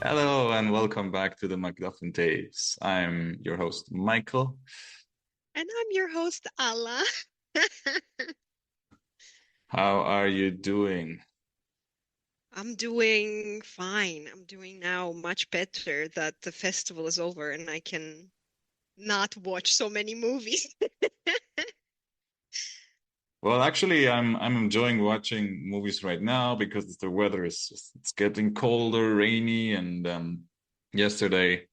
Hello and welcome back to the MacGuffin Tapes. I'm your host, Michael. And I'm your host, Ala. How are you doing? I'm doing fine. I'm doing now much better that the festival is over and I can not watch so many movies. Well, actually, I'm enjoying watching movies right now because the weather is it's getting colder, rainy, and yesterday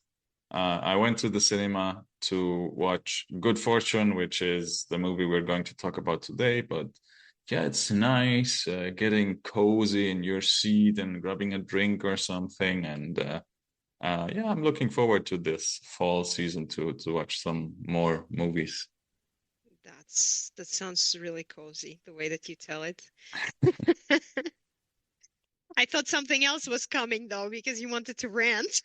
I went to the cinema to watch Good Fortune, which is the movie we're going to talk about today. But yeah, it's nice getting cozy in your seat and grabbing a drink or something. And yeah, I'm looking forward to this fall season to watch some more movies. That sounds really cozy, the way that you tell it. I thought something else was coming though, because you wanted to rant.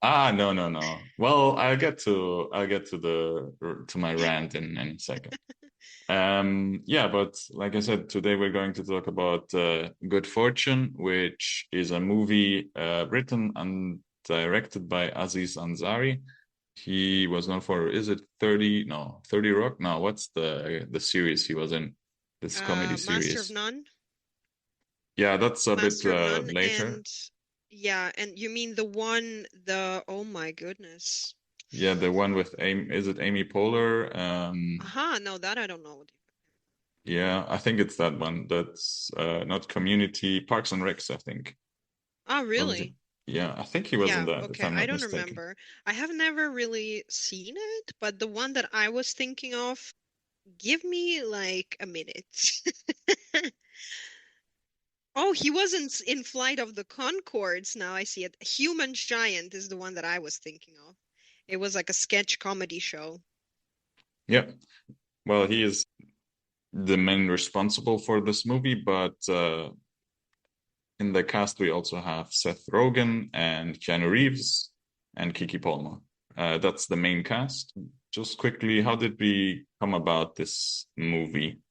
No, no, no. Well, I'll get to the to my rant in a second. Yeah, but like I said, today we're going to talk about Good Fortune, which is a movie written and directed by Aziz Ansari. He was known for, is it 30? No, 30 Rock? No, what's the series he was in? This comedy Master of series. None, Yeah, that's a bit Master of None, later. and yeah, and you mean the one, the oh my goodness. Yeah, the one with Amy, is it Amy Poehler? Aha, no, that I don't know. Yeah, I think it's that one. That's not Community, Parks and Recs, I think. Oh, Or was it? really? Yeah, I think he was in Yeah, that, if okay. I'm I not don't mistaken. remember. I have never really seen it, but the one that I was thinking of, give me like a minute. Oh, he wasn't in Flight of the Conchords. Now I see it. Human Giant is the one that I was thinking of. It was like a sketch comedy show. Yeah, well, he is the main responsible for this movie, but in the cast we also have Seth Rogen and Keanu Reeves and Kiki Palmer. That's the main cast. Just quickly, how did we come about this movie?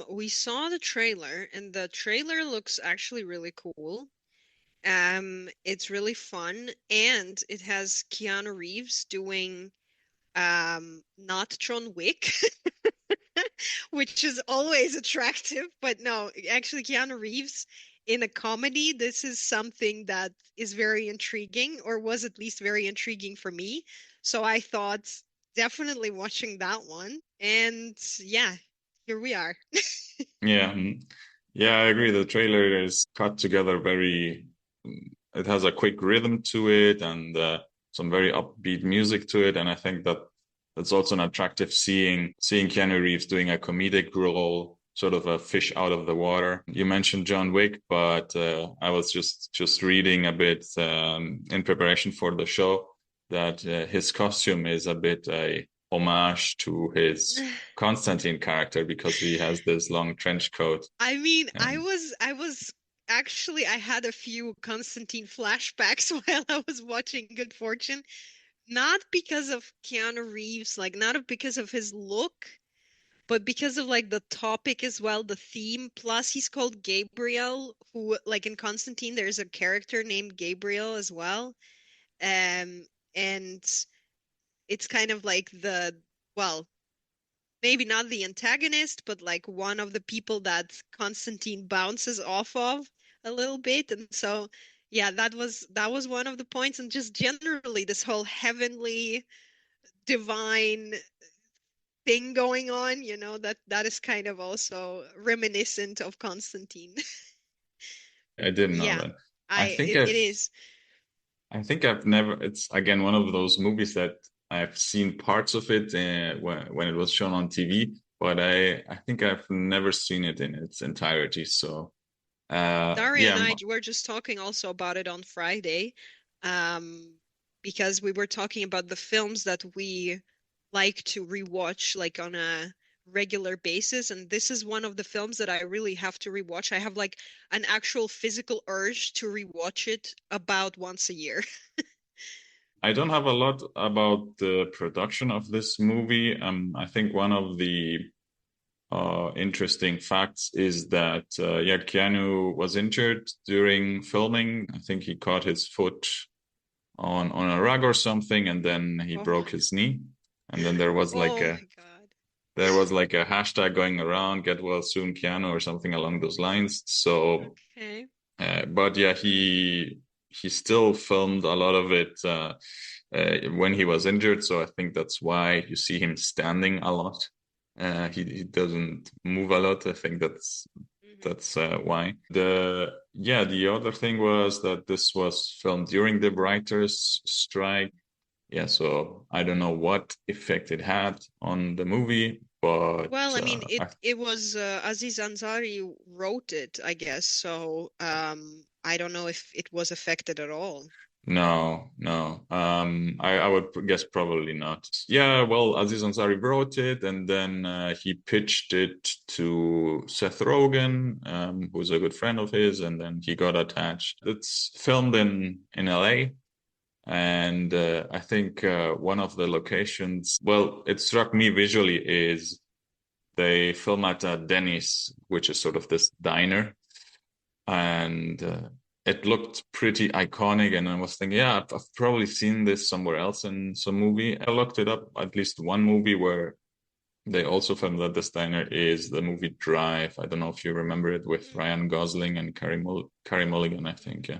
We saw the trailer, and the trailer looks actually really cool. It's really fun, and it has Keanu Reeves doing not Tron Wick, which is always attractive, but no, actually Keanu Reeves in a comedy, this is something that is very intriguing, or was at least very intriguing for me. So I thought definitely watching that one. And yeah, here we are. Yeah, yeah, I agree. The trailer is cut together very. It has a quick rhythm to it and some very upbeat music to it, and I think that that's also an attractive seeing Keanu Reeves doing a comedic role, sort of a fish out of the water. You mentioned John Wick, but I was just reading a bit in preparation for the show that his costume is a bit a homage to his Constantine character because he has this long trench coat. I mean, And I was actually I had a few Constantine flashbacks while I was watching Good Fortune. Not because of Keanu Reeves, like not because of his look, but because of like the topic as well, the theme. Plus, he's called Gabriel, who like in Constantine, there's a character named Gabriel as well. And it's kind of like well, maybe not the antagonist, but like one of the people that Constantine bounces off of a little bit. And so, yeah, that was one of the points. And just generally, this whole heavenly divine thing going on, that is kind of also reminiscent of Constantine. I didn't know Yeah, that. I I think it, it I've is. I think I've never. It's again one of those movies that I've seen parts of it when it was shown on TV, but I think I've never seen it in its entirety. So Daria yeah, and I were just talking also about it on Friday, um, because we were talking about the films that we like to rewatch like on a regular basis, and this is one of the films that I really have to rewatch. I have like an actual physical urge to rewatch it about once a year. I don't have a lot about the production of this movie. I think one of the interesting facts is that yeah, Keanu was injured during filming. I think he caught his foot on a rug or something, and then he Oh broke his knee. And then there was like oh a my God. hashtag going around, get well soon, Keanu, or something along those lines. So, Okay. but yeah, he still filmed a lot of it when he was injured. So I think that's why you see him standing a lot. He doesn't move a lot. I think Hmm. that's why. The other thing was that this was filmed during the writers' strike. Yeah, so I don't know what effect it had on the movie, but Well, I mean, it was Aziz Ansari wrote it, I guess. So, I don't know if it was affected at all. no, no. I would guess probably not. Yeah, well, Aziz Ansari wrote it, and then he pitched it to Seth Rogen, who's a good friend of his, and then he got attached. It's filmed in LA. And I think one of the locations, well, it struck me visually is they film at Denny's, which is sort of this diner, and it looked pretty iconic. And I was thinking, yeah, I've probably seen this somewhere else in some movie. I looked it up, at least one movie where they also filmed at this diner is the movie Drive. I don't know if you remember it with Mm, Ryan Gosling and Carey Mulligan, I think. Yeah.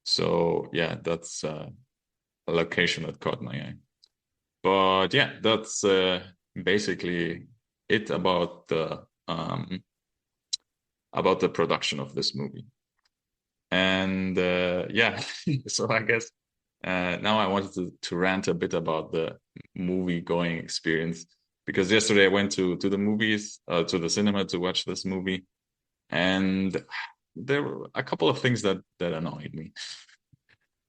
So yeah, that's a location that caught my eye. But yeah, that's basically it about the production of this movie. And yeah, so I guess now I wanted to rant a bit about the movie going experience because yesterday I went to the movies to the cinema to watch this movie, and there were a couple of things that annoyed me.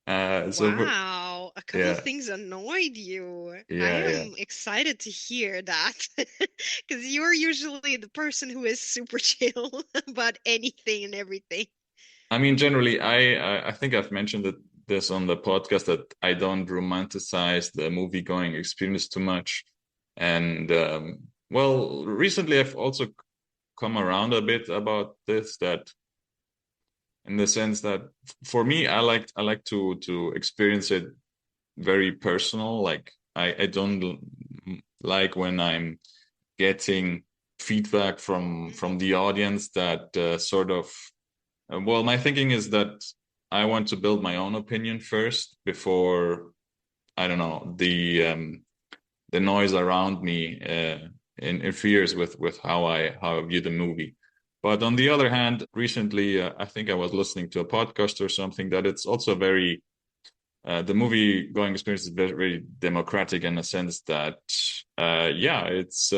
wow, a couple of Yeah, things annoyed you. I yeah. am excited to hear that because you're usually the person who is super chill about anything and everything. I mean, generally, I think I've mentioned this on the podcast that I don't romanticize the movie going experience too much. And well, recently I've also come around a bit about this that in the sense that for me, I like to experience it very personal. Like I don't like when I'm getting feedback from Hmm. the audience that sort of well, my thinking is that I want to build my own opinion first before I don't know the noise around me interferes with how I view the movie. But on the other hand, recently I think I was listening to a podcast or something that it's also very the movie going experience is very, very democratic in a sense that yeah, it's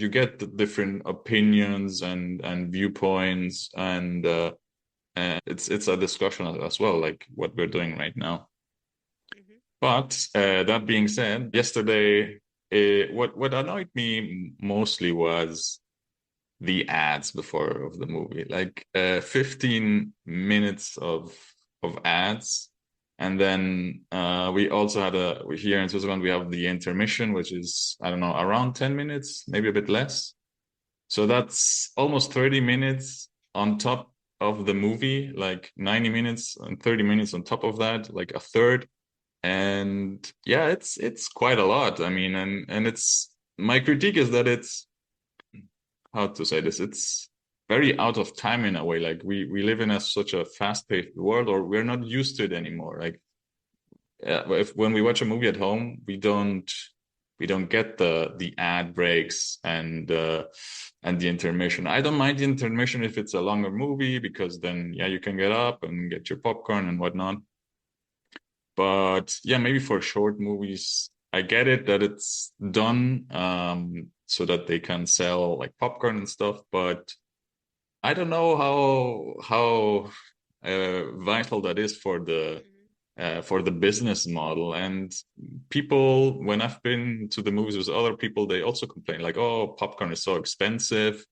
you get the different opinions and viewpoints and it's a discussion as well, like what we're doing right now. Hmm. But that being said, yesterday, what annoyed me mostly was the ads before of the movie, like 15 minutes of ads, and then we also had here in Switzerland we have the intermission, which is I don't know around 10 minutes, maybe a bit less. So that's almost 30 minutes on top of the movie, like 90 minutes and 30 minutes on top of that, like a third. And yeah, it's quite a lot. I mean, and it's my critique is that it's how to say this, it's very out of time in a way. Like we live in such a fast-paced world, or we're not used to it anymore. Like if when we watch a movie at home, we don't get the ad breaks and the intermission. I don't mind the intermission if it's a longer movie because then yeah, you can get up and get your popcorn and whatnot. But yeah, maybe for short movies, I get it that it's done so that they can sell like popcorn and stuff, but I don't know how vital that is Hmm. for the business model. And people, when I've been to the movies with other people, they also complain like, "Oh, popcorn is so expensive."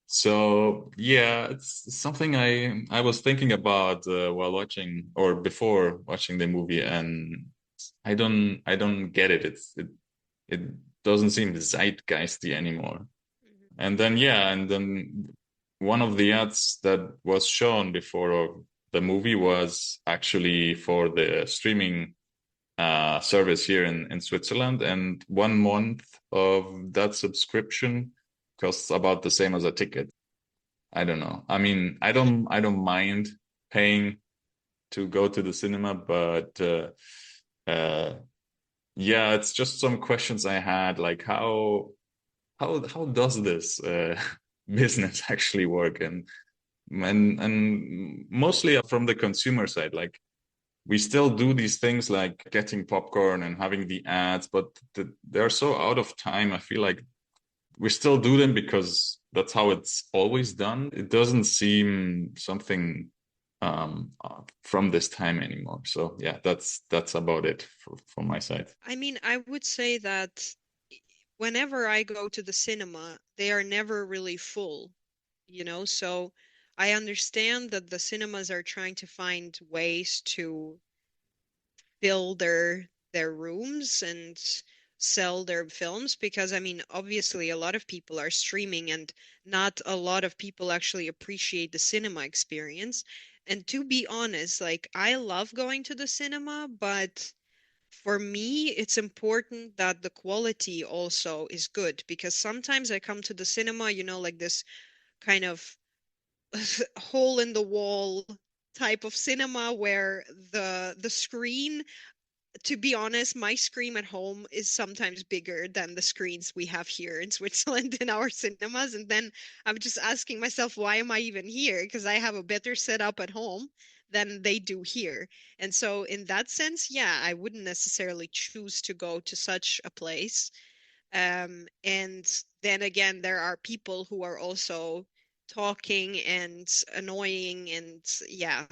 So yeah, it's something I was thinking about while watching or before watching the movie, and I don't get it. It doesn't seem zeitgeisty anymore. Mhm. And then one of the ads that was shown before the movie was actually for the streaming service here in Switzerland, and 1 month of that subscription costs about the same as a ticket. I don't know. I mean, I don't mind paying to go to the cinema, but uh, yeah, it's just some questions I had, like how does this business actually work, and mostly from the consumer side, like we still do these things like getting popcorn and having the ads, but they're so out of time. I feel like we still do them because that's how it's always done. It doesn't seem something from this time anymore. So yeah, that's about it from my side. I mean, I would say that whenever I go to the cinema, they are never really full, you know? So I understand that the cinemas are trying to find ways to fill their rooms and sell their films because I mean, obviously a lot of people are streaming and not a lot of people actually appreciate the cinema experience. And to be honest, like I love going to the cinema, but for me, it's important that the quality also is good because sometimes I come to the cinema, you know, like this kind of hole in the wall type of cinema where the screen, to be honest, my screen at home is sometimes bigger than the screens we have here in Switzerland in our cinemas. And then I'm just asking myself, why am I even here? Because I have a better setup at home than they do here. And so, in that sense, yeah, I wouldn't necessarily choose to go to such a place. And then again, there are people who are also talking and annoying, and yeah,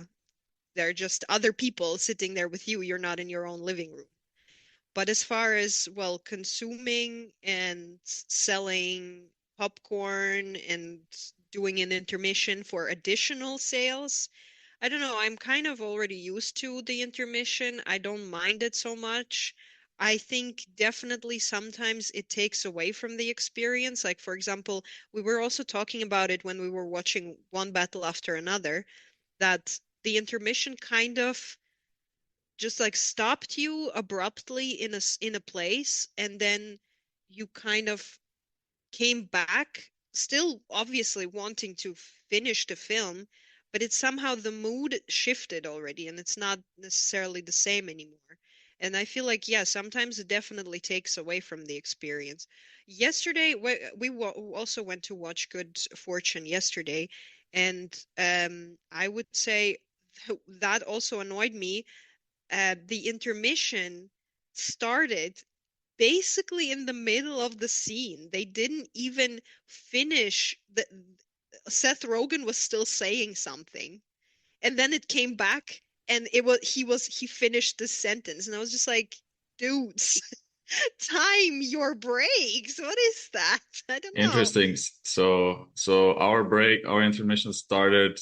they're just other people sitting there with you. You're not in your own living room. But as far as, well, consuming and selling popcorn and doing an intermission for additional sales, I don't know. I'm kind of already used to the intermission. I don't mind it so much. I think definitely sometimes it takes away from the experience. Like, for example, we were also talking about it when we were watching one battle after another, that the intermission kind of just like stopped you abruptly in a place, and then you kind of came back, still obviously wanting to finish the film, but it's somehow the mood shifted already and it's not necessarily the same anymore. And I feel like, yeah, sometimes it definitely takes away from the experience. Yesterday, also went to watch Good Fortune yesterday, and I would say that also annoyed me. The intermission started basically in the middle of the scene. They didn't even finish the Seth Rogen was still saying something. And then it came back and he finished the sentence. And I was just like, dudes, time your breaks. What is that? I don't know. Interesting. So our intermission started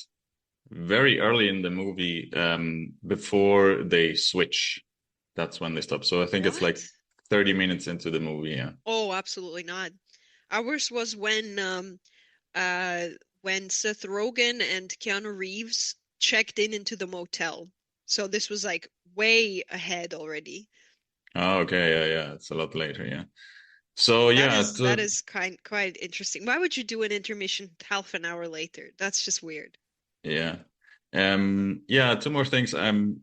very early in the movie, before they switch. That's when they stop. So I think it's like What? 30 minutes into the movie. Yeah. Oh, absolutely not. Ours was uh when Seth Rogen and Keanu Reeves checked in into the motel. So this was like way ahead already. Oh, okay. Yeah, yeah. It's a lot later. Yeah. So That yeah, is that is kind quite interesting. Why would you do an intermission half an hour later? That's just weird. yeah. Yeah, two more things. And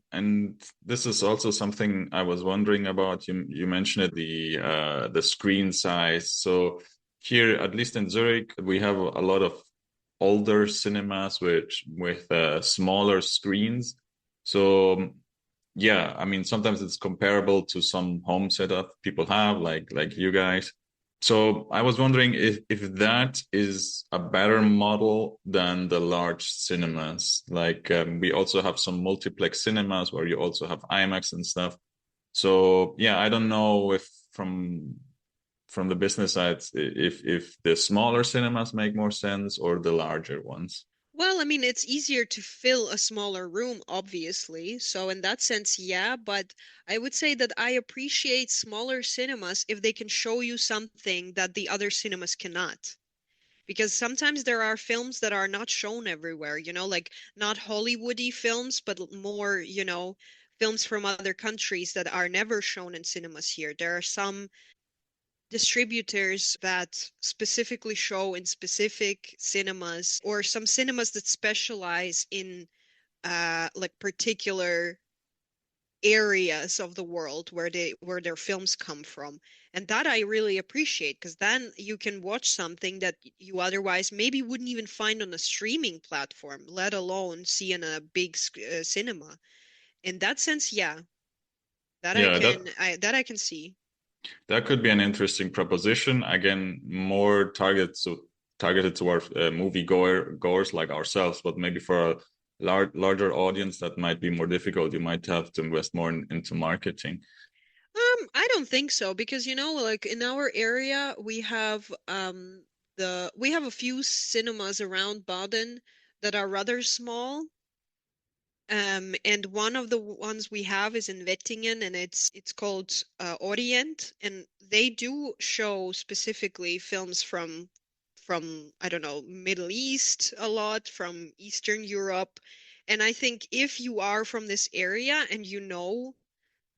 this is also something I was wondering about. You mentioned it, the screen size. So here, at least in Zurich, we have a lot of older cinemas which with smaller screens. So yeah, I mean sometimes it's comparable to some home setup people have, like Mhm. you guys. So I was wondering if that is a better model than the large cinemas. Like we also have some multiplex cinemas where you also have IMAX and stuff. So yeah, I don't know if from the business side if the smaller cinemas make more sense or the larger ones. Well, I mean, it's easier to fill a smaller room, obviously. So in that sense, yeah, but I would say that I appreciate smaller cinemas if they can show you something that the other cinemas cannot. Because sometimes there are films that are not shown everywhere, like not Hollywoody films, but more, films from other countries that are never shown in cinemas here. There are some distributors that specifically show in specific cinemas, or some cinemas that specialize in like particular areas of the world where their films come from. And that I really appreciate, because then you can watch something that you otherwise maybe wouldn't even find on a streaming platform, let alone see in a big cinema. In that sense, yeah, Yeah, that I can see. that could be an interesting proposition. Again, more targeted towards movie goers like ourselves, but maybe for a larger audience that might be more difficult. You might have to invest more into marketing. I don't think so, because like in our area we have a few cinemas around Baden that are rather small. And one of the ones we have is in Wettingen, and it's called Orient, and they do show specifically films from I don't know, Middle East a lot, from Eastern Europe. And I think if you are from this area and you know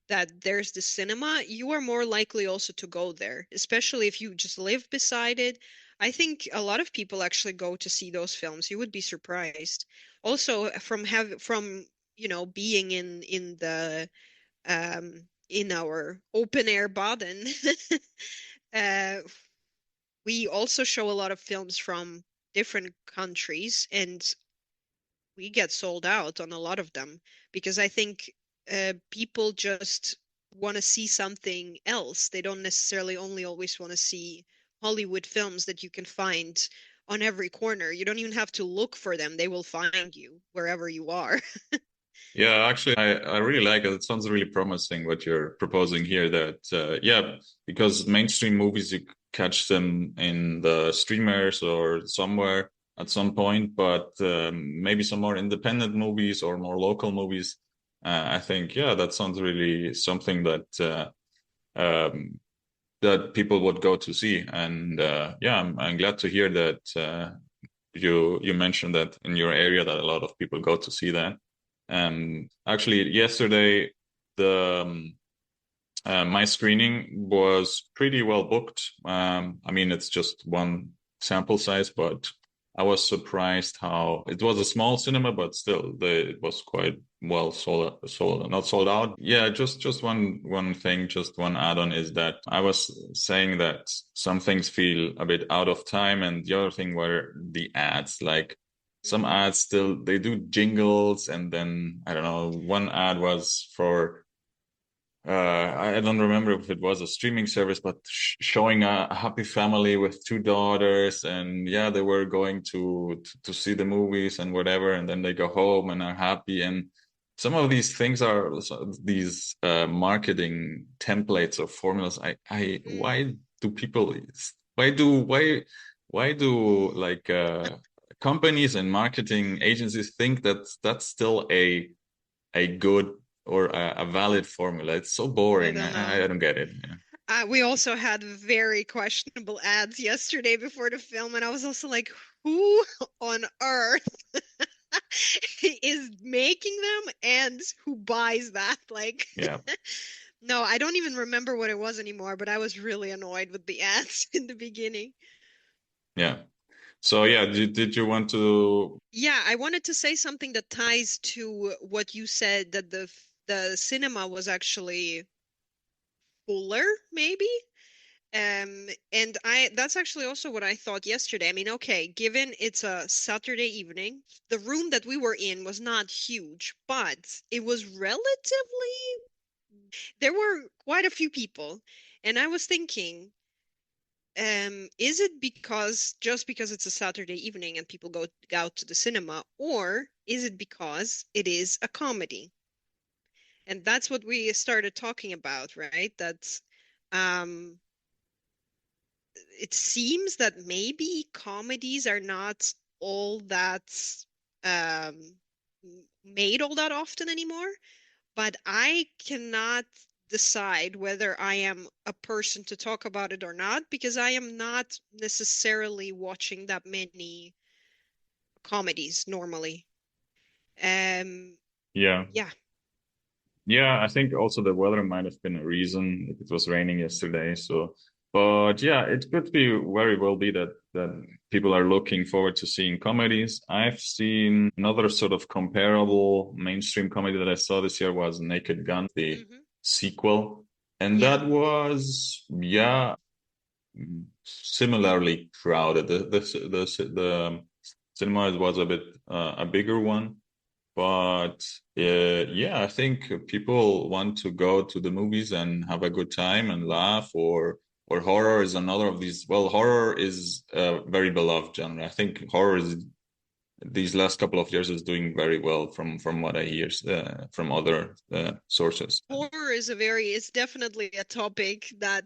that there's the cinema, you are more likely also to go there, especially if you just live beside it. I think a lot of people actually go to see those films. You would be surprised. Also, from being in our open air Baden, uh, we also show a lot of films from different countries, and we get sold out on a lot of them, because I think people just want to see something else. They don't necessarily only always want to see Hollywood films that you can find on every corner. You don't even have to look for them. They will find you wherever you are. Yeah, actually, I really like it. It sounds really promising what you're proposing here. That yeah, because mainstream movies you catch them in the streamers or somewhere at some point, but maybe some more independent movies or more local movies. I think yeah, that sounds really something that people would go to see. And yeah, I'm glad to hear that you mentioned that in your area that a lot of people go to see that. Actually, yesterday the my screening was pretty well booked. I mean, it's just one sample size, but I was surprised how it was a small cinema, but still, it was quite well sold, not sold out. Yeah, just one thing, just one add-on is that I was saying that some things feel a bit out of time, and the other thing were the ads, like. Some Mm. ads still they do jingles, and then I don't know. One ad was for I don't remember if it was a streaming service, but showing a happy family with two daughters, and yeah, they were going to see the movies and whatever, and then they go home and are happy. And some of these things are these marketing templates or formulas. Mm. Why do people, why do like companies and marketing agencies think that that's still a good or a valid formula. It's so I boring. don't know. I don't get it. Yeah. We also had very questionable ads yesterday before the film, and I was also like, who on earth is making them, and who buys that? Like, Yeah. no, I don't even remember what it was anymore, but I was really annoyed with the ads in the beginning. Yeah. So yeah, did you want to? Yeah, I wanted to say something that ties to what you said, that the cinema was actually fuller, maybe. And I that's actually also what I thought yesterday. I mean, okay, given it's a Saturday evening, the room that we were in was not huge, but it was relatively, there were quite a few people. And I was thinking, is it just because it's a Saturday evening and people go out to the cinema, or is it because it is a comedy? And that's what we started talking about, right? That's um it seems that maybe comedies are not all that um, made all that often anymore, but I cannot decide whether I am a person to talk about it or not because I am not necessarily watching that many comedies normally. Um, Yeah. yeah. Yeah, I think also the weather might have been a reason. It was raining yesterday, so but yeah, it could be very well be that people are looking forward to seeing comedies. I've seen another sort of comparable mainstream comedy that I saw this year was Naked Gun, the Hmm. sequel, and Yeah. that was yeah, similarly crowded. The cinema was a bit a bigger one. But yeah, I think people want to go to the movies and have a good time and laugh, or horror is another of these. Well, horror is a very beloved genre. I think horror is these last couple of years is doing very well from what I hear from other sources. Horror is it's definitely a topic that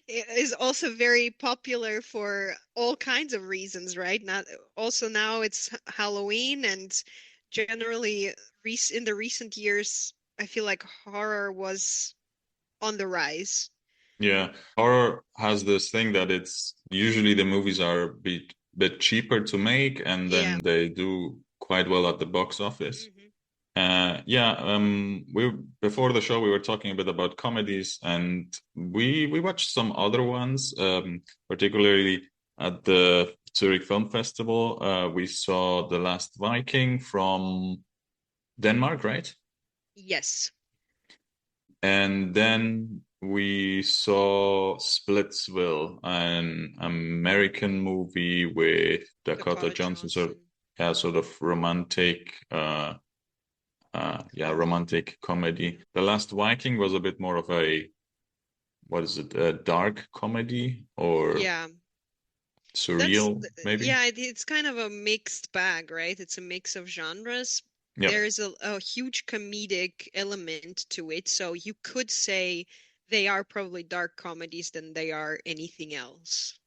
is also very popular for all kinds of reasons, right? Not also now it's Halloween and generally in the recent years, I feel like horror was on the rise. Yeah, horror has this thing that it's usually the movies are a bit cheaper to make, and Yeah. then they do quite well at the box office. Hmm. Yeah, we before the show we were talking a bit about comedies, and we watched some other ones, particularly at the Zurich Film Festival. We saw The Last Viking from Denmark, right? Yes. And then we saw Splitsville, an American movie with Dakota Dakota Johnson, sort of, Johnson. yeah, sort of romantic. Yeah, romantic comedy. The Last Viking was a bit more of a, what is it, a dark comedy or Yeah. surreal, maybe? Yeah, it's kind of a mixed bag, right? It's a mix of genres. Yep. There's a huge comedic element to it, so you could say they are probably dark comedies than they are anything else.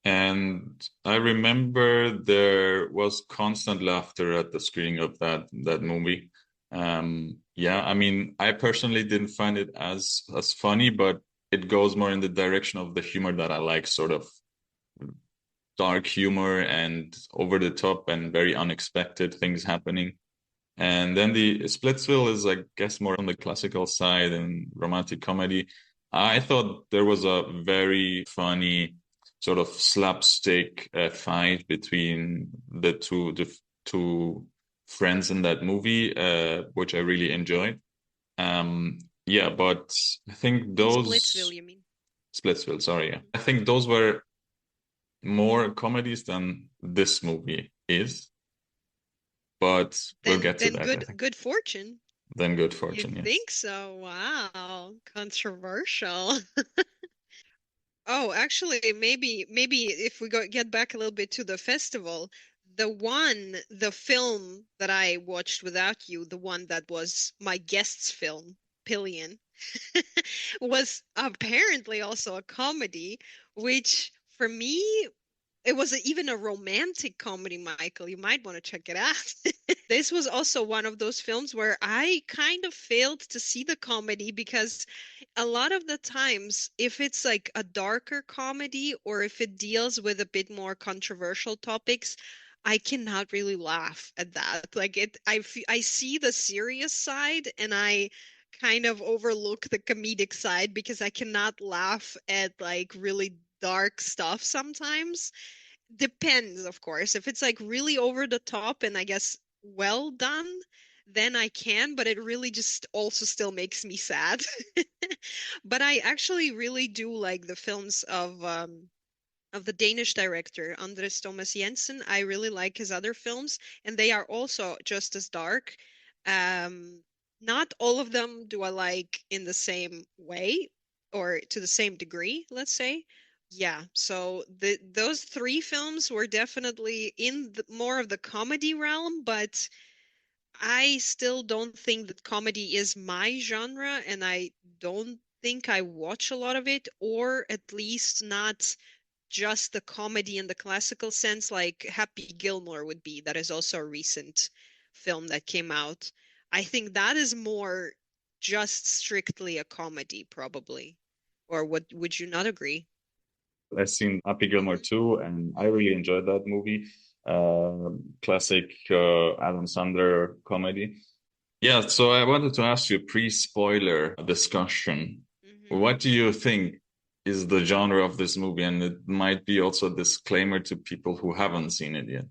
And I remember there was constant laughter at the screening of that movie. Yeah, I mean, I personally didn't find it as funny, but it goes more in the direction of the humor that I like, sort of dark humor and over the top and very unexpected things happening. And then the Splitsville is, I guess, more on the classical side and romantic comedy. I thought there was a very funny sort of slapstick fight between the two friends in that movie, which I really enjoyed. Yeah, but I think In Splitsville, those you mean? Splitsville, sorry, yeah. Mhm. I think those were more comedies than this movie is, but we'll get to Then that, I think. good fortune. Then Good You Fortune, yes. think so? Wow, controversial. Oh, actually, maybe if we get back a little bit to the festival, the film that I watched without you, the one that was my guest's film, Pillion, was apparently also a comedy, which for me, it was even a romantic comedy, Michael. You might want to check it out. This was also one of those films where I kind of failed to see the comedy because a lot of the times, if it's like a darker comedy or if it deals with a bit more controversial topics, I cannot really laugh at that. Like I see the serious side and I kind of overlook the comedic side because I cannot laugh at like really dark stuff sometimes. Depends, of course. If it's like really over the top and I guess well done, then I can, but it really just also still makes me sad. But I actually really do like the films of the Danish director Andres Thomas Jensen. I really like his other films, and they are also just as dark. Um, Not all of them do I like in the same way or to the same degree, let's say. Yeah, so those three films were definitely in more of the comedy realm, but I still don't think that comedy is my genre, and I don't think I watch a lot of it, or at least not just the comedy in the classical sense, like Happy Gilmore would be. That is also a recent film that came out. I think that is more just strictly a comedy, probably. Or would you not agree? I've seen Happy Gilmore too, and I really enjoyed that movie. Classic Adam Sandler comedy. Yeah, so I wanted to ask you a pre-spoiler discussion. Hmm. What do you think is the genre of this movie? And it might be also a disclaimer to people who haven't seen it yet.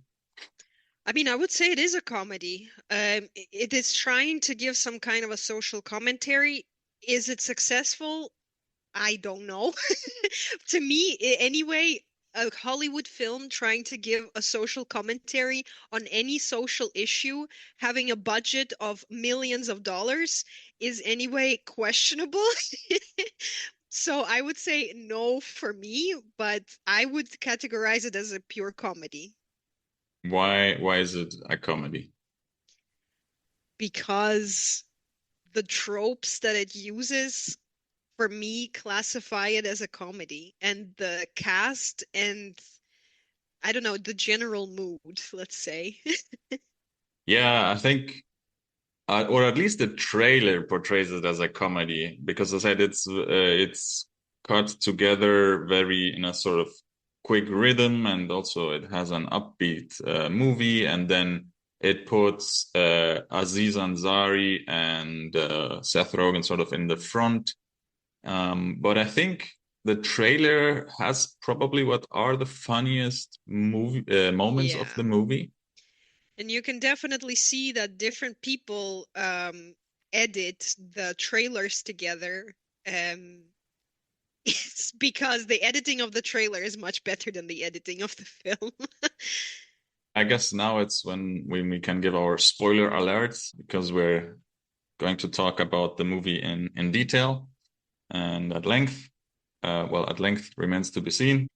I mean, I would say it is a comedy. It is trying to give some kind of a social commentary. Is it successful? I don't know. To me, anyway, a Hollywood film trying to give a social commentary on any social issue, having a budget of millions of dollars, is anyway questionable. So I would say no for me, but I would categorize it as a pure comedy Why is it a comedy? because the tropes that it uses for me classify it as a comedy, and the cast and I don't know, the general mood, let's say. Yeah, I think or at least the trailer portrays it as a comedy because as I said it's cut together very in a sort of quick rhythm, and also it has an upbeat movie, and then it puts Aziz Ansari and Seth Rogen sort of in the front. But I think the trailer has probably what are the funniest movie moments of Yeah. the movie. And you can definitely see that different people edit the trailers together. Um, it's because the editing of the trailer is much better than the editing of the film. I guess now it's when we can give our spoiler alerts because we're going to talk about the movie in detail and at length. Well, at length remains to be seen.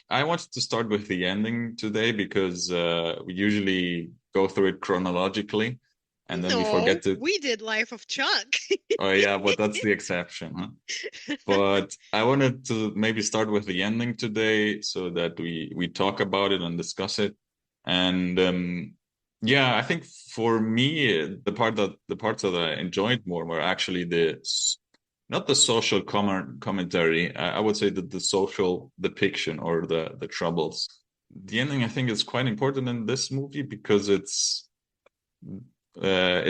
I wanted to start with the ending today because we usually go through it chronologically and then we No, forget to. we did Life of Chuck. Oh yeah, but that's the exception, huh? But I wanted to maybe start with the ending today so that we talk about it and discuss it. And yeah, I think for me the parts that I enjoyed more were actually not the social commentary. I would say that the social depiction or the troubles. The ending I think is quite important in this movie because it's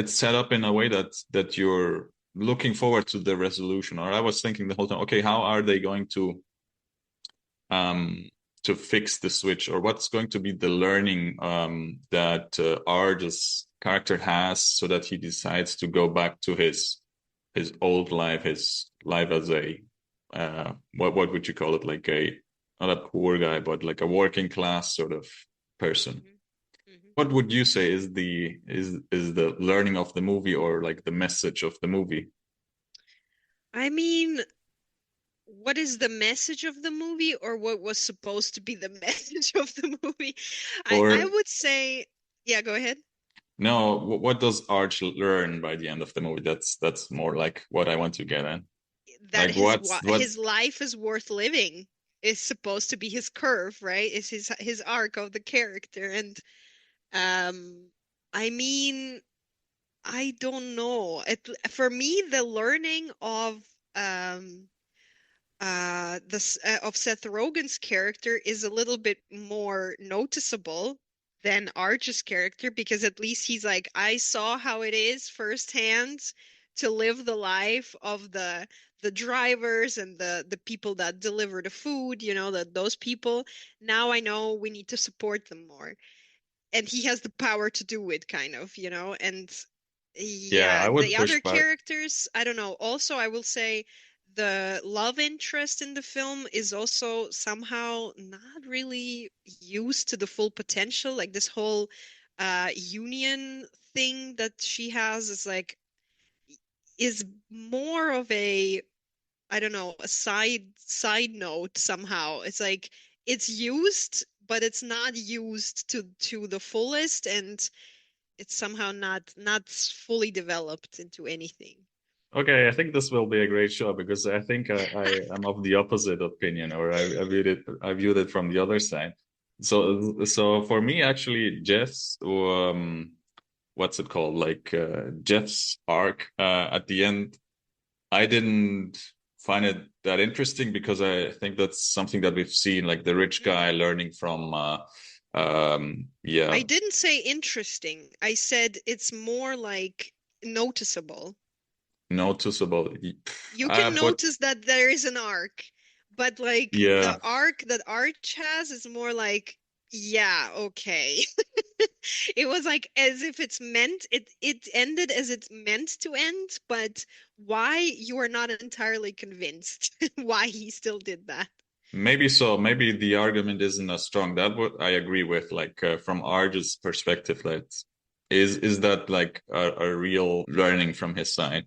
set up in a way that you're looking forward to the resolution. Or I was thinking the whole time, okay, how are they going um to fix the switch, or what's going to be the learning that Arj's character has so that he decides to go back to his old life, his life as a what would you call it, like a not a poor guy but like a working class sort of person. Mhm, mhm. What would you say is the learning of the movie, or like the message of the movie? I mean, what is the message of the movie or what was supposed to be the message of the movie? I Or would say, yeah, go ahead. no, what does Arch learn by the end of the movie? That's more like what I want to get at. That Like what's his life is worth living is supposed to be his curve, right? Is his arc of the character. And um I mean, I don't know. For me, the learning um of Seth Rogen's character is a little bit more noticeable than Arch's character because at least he's like, I saw how it is firsthand to live the life of the drivers and the people that deliver the food, that those people. Now I know we need to support them more. And he has the power to do it, kind of, and Yeah, yeah, I would the push other back. characters, I don't know. Also, I will say the love interest in the film is also somehow not really used to the full potential. Like this whole union thing that she has is more of a, I don't know, a side note somehow. It's like it's used, but it's not used to the fullest, and it's somehow not fully developed into anything. Okay, I think this will be a great show because I think I am of the opposite opinion, or I viewed it from the other side. So for me, actually, Jeff's what's it called? Like Jeff's arc at the end, I didn't find it that interesting because I think that's something that we've seen, like the rich guy Mm. learning from yeah, I didn't say interesting. I said it's more like noticeable. noticeable. You can But notice that there is an arc, but like the yeah. arc that Arch has is more like, yeah, okay. It was like as if it's meant, it ended as it's meant to end, but why you are not entirely convinced why he still did that. Maybe so. Maybe the argument isn't as strong. That what I agree with. Like from Arj's perspective, like is that like a real learning from his side?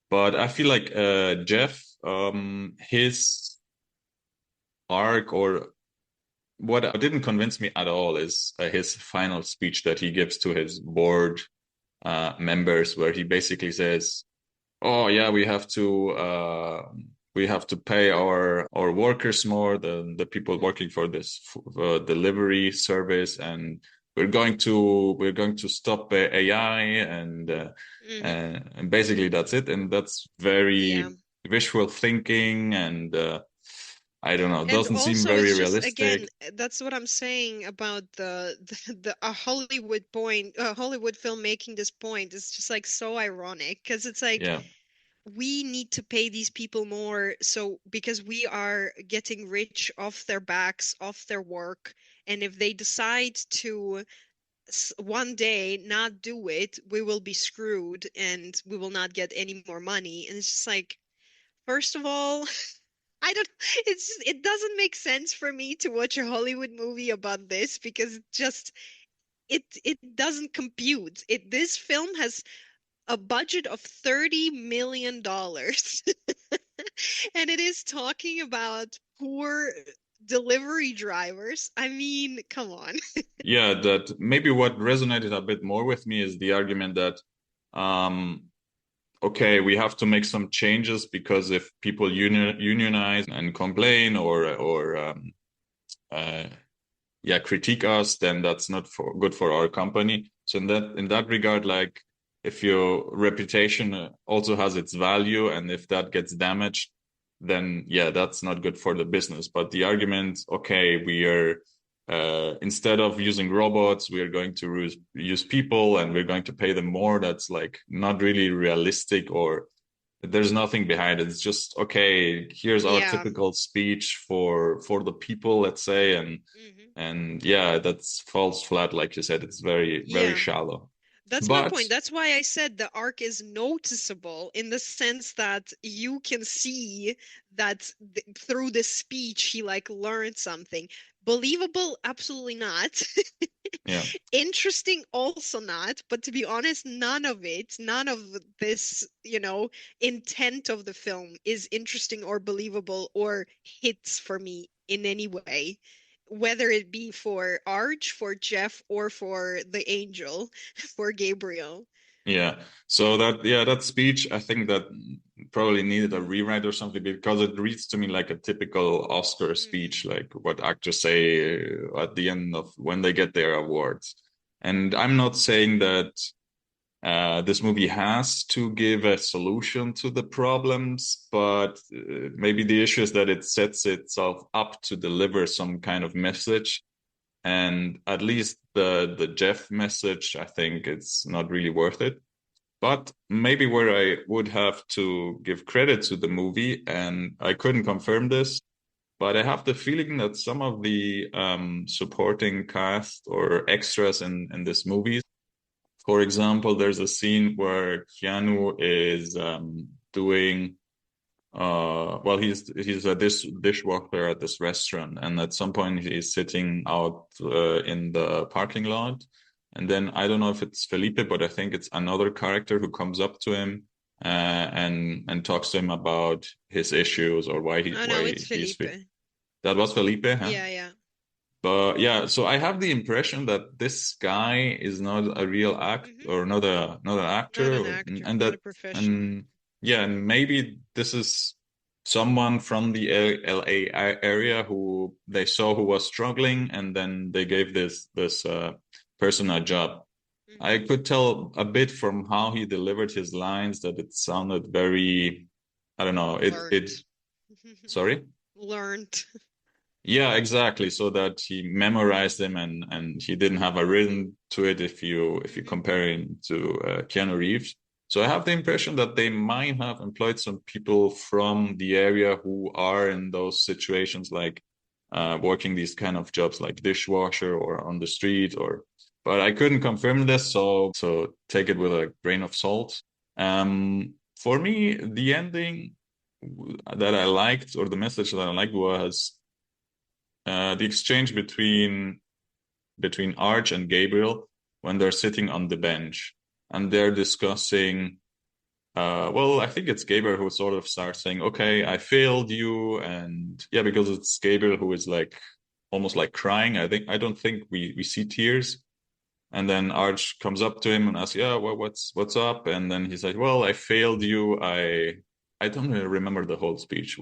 But I feel like Jeff, his arc or what didn't convince me at all is his final speech that he gives to his board members, where he basically says, oh yeah, we have to pay our workers more than the people Mm, working for this delivery service, and we're going to stop AI hmm and basically that's it. And that's Yeah. very visual thinking, and I don't know, And doesn't seem also, very it's just again, realistic. that's what I'm saying about the a Hollywood point, Hollywood film making this point is just like so ironic because it's like Yeah, we need to pay these people more so because we are getting rich off their backs, off their work, and if they decide to one day not do it, we will be screwed and we will not get any more money. And it's just like, first of all, I don't, it doesn't make sense for me to watch a Hollywood movie about this because it doesn't compute. This film has a budget of $30 million and it is talking about poor delivery drivers. I mean, come on. yeah. That maybe what resonated a bit more with me is the argument that um okay, we have to make some changes because if people unionize and complain or uh, yeah, critique us, then that's not for good for our company. So in that regard, like if your reputation also has its value, and if that gets damaged, then yeah, that's not good for the business. But the argument, okay, we are instead of using robots, we are going to use people, and we're going to pay them more. That's like not really realistic, or there's nothing behind it. It's just okay, here's our Yeah. typical speech for the people, let's say, hmm and yeah, that's falls flat, like you said. It's very Yeah. shallow. That's my But point. That's why I said the arc is noticeable in the sense that you can see that th through this speech he like learned something. Believable? Absolutely not. yeah, Interesting? Also not. But to be honest, none of this, intent of the film is interesting or believable or hits for me in any way. Whether it be for Arch, for Jeff, or for the angel, for Gabriel. yeah. So that yeah, that speech, I think that probably needed a rewrite or something because it reads to me like a typical Oscar hmm speech, like what actors say at the end of when they get their awards. And I'm not saying that this movie has to give a solution to the problems, but maybe the issue is that it sets itself up to deliver some kind of message. And at least the Jeff message, I think it's not really worth it. But maybe where I would have to give credit to the movie, and I couldn't confirm this, but I have the feeling that some of the supporting cast or extras in this movie, for example, there's a scene where Keanu is doing well, he's a dishwasher at this restaurant, and at some point he's sitting out in the parking lot, and then I don't know if it's Felipe, but I think it's another character who comes up to him and talks to him about his issues or Oh no, why it's Felipe. that was Felipe, huh? Yeah, yeah. But yeah, so I have the impression that this guy is not a real act hmm or not an Not actor, an actor, and not that a professional. and yeah, and maybe this is someone from the LA area who they saw who was struggling, and then they gave this person a job. I Hmm. could tell a bit from how he delivered his lines that it sounded very, I don't know, it Learned. sorry? Learned. Yeah, exactly. So that he memorized them and he didn't have a rhythm to it if you Hmm. compare him to Keanu Reeves. So I have the impression that they might have employed some people from the area who are in those situations, like working these kind of jobs like dishwasher or on the street or but I couldn't confirm this, so take it with a grain of salt. For me, the ending that I liked or the message that I liked was the exchange between Arch and Gabriel when they're sitting on the bench and they're discussing. Well, I think it's Gabriel who sort of starts saying, "Okay, I failed you," and yeah, because it's Gabriel who is like almost like crying. I don't think we see tears. And then Arch comes up to him and asks, "Yeah, well, what's up?" And then he's like, "Well, I failed you. I don't really remember the whole speech.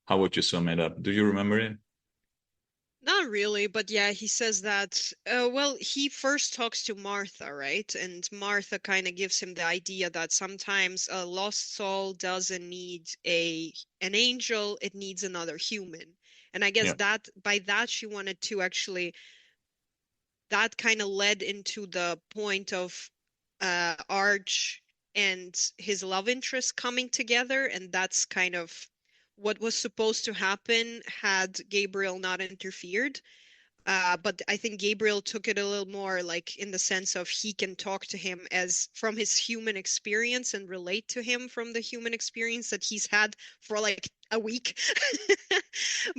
How would you sum it up? Do you remember it?" Not really, but yeah, he says that. Well, he first talks to Martha, right? And Martha kind of gives him the idea that sometimes a lost soul doesn't need an angel, it needs another human. And I guess Yeah. that by that she wanted to actually that kind of led into the point of Arch and his love interest coming together, and that's kind of what was supposed to happen had Gabriel not interfered. But I think Gabriel took it a little more like in the sense of he can talk to him as from his human experience and relate to him from the human experience that he's had for like a week.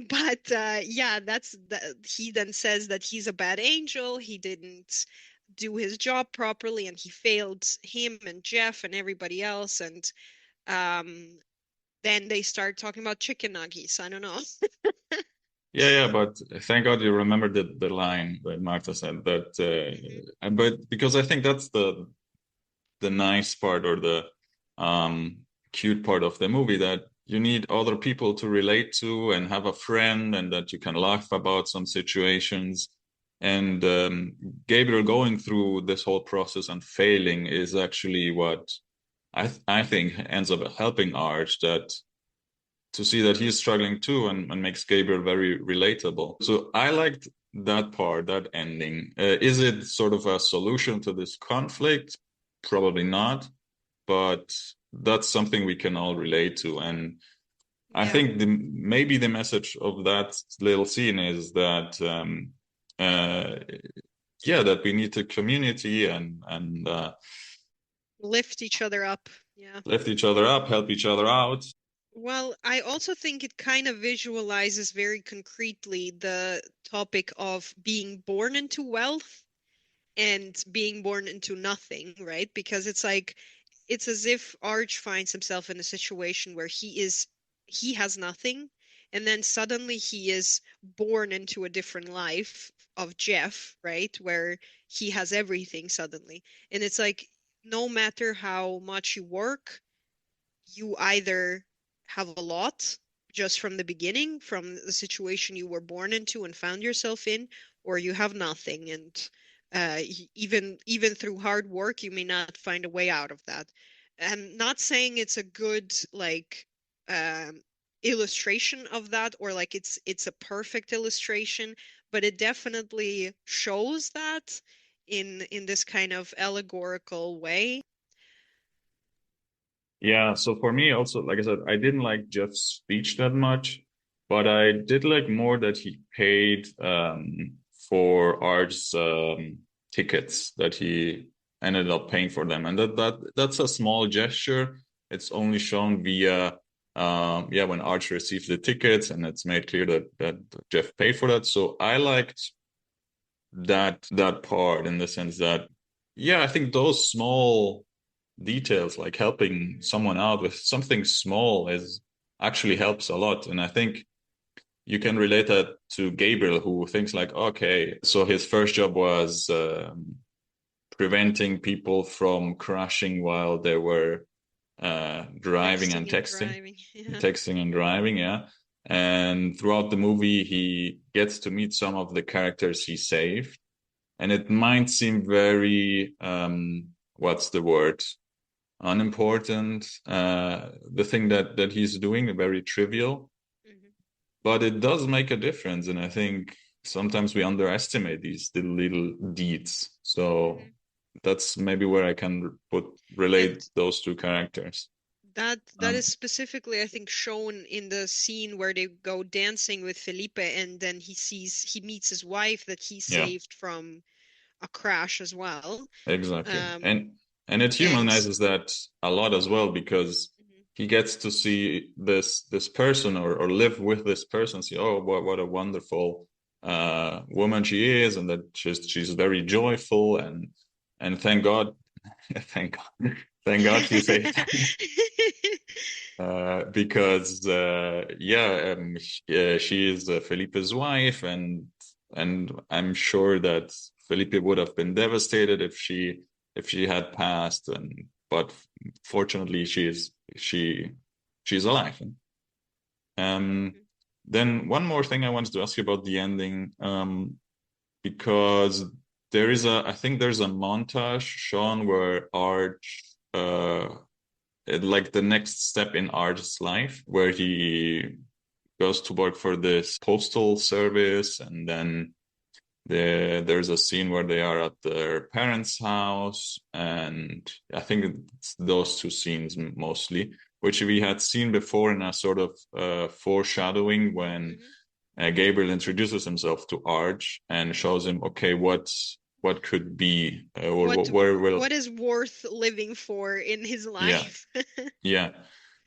But yeah, he then says that he's a bad angel. He didn't do his job properly and he failed him and Jeff and everybody else. And um, then they start talking about chicken nuggets. I don't know. Yeah, but thank God you remembered the line that Martha said that, Hmm. but because I think that's the nice part or the um, cute part of the movie that you need other people to relate to and have a friend and that you can laugh about some situations. And Gabriel going through this whole process and failing is actually what I think ends up helping Arch that to see that he's struggling too and makes Gabriel very relatable. So I liked that part, that ending. Is it sort of a solution to this conflict? Probably not, but that's something we can all relate to. And I Yeah. think maybe the message of that little scene is that, uh, yeah, that we need to community and Lift each other up. Yeah. lift each other up, help each other out. Well, I also think it kind of visualizes very concretely the topic of being born into wealth and being born into nothing, right? Because it's like it's as if Arch finds himself in a situation where he has nothing, and then suddenly he is born into a different life of Jeff, right? Where he has everything suddenly. And it's like no matter how much you work, you either have a lot just from the beginning, from the situation you were born into and found yourself in, or you have nothing. And even through hard work, you may not find a way out of that. I'm not saying it's a good like illustration of that, or like it's a perfect illustration, but it definitely shows that in this kind of allegorical way. Yeah, so for me also, like I said, I didn't like Jeff's speech that much, but I did like more that he paid for Art's Mhm. tickets that he ended up paying for them. And that's a small gesture. It's only shown via yeah, when Arch received the tickets and it's made clear that Jeff paid for that. So I liked that part in the sense that yeah, I think those small details like helping Mhm. someone out with something small is actually helps a lot. And I think you can relate that to Gabriel, who thinks like, okay, so his first job was preventing people from crashing while they were driving and Texting and driving. Yeah. texting and driving, yeah. And throughout the movie, he gets to meet some of the characters he saved, and it might seem very, what's the word? Unimportant. The thing that he's doing, very trivial, Hmm. but it does make a difference. And I think sometimes we underestimate these little deeds. So Hmm. that's maybe where I can relate And those two characters. that is Um, specifically, I think, shown in the scene where they go dancing with Felipe, and then he meets his wife that he yeah, saved from a crash as well. exactly. Um, And it and humanizes that a lot as well because Mhm. he gets to see this person or live with this person, see, oh, what a wonderful woman she is, and that she's very joyful, and thank God, thank God, thank God she saved because yeah, she is Felipe's wife, and I'm sure that Felipe would have been devastated if she had passed, and but fortunately she's alive. Um, Mhm. then one more thing I wanted to ask you about the ending, because there is I think there's a montage shown where Arch like the next step in Art's life, where he goes to work for this postal service, and then there's a scene where they are at their parents' house, and I think it's those two scenes mostly, which we had seen before in a sort of foreshadowing when Mhm. Gabriel introduces himself to Arch and shows him, okay, what could be, or What where will, what is worth living for in his yeah, life? yeah.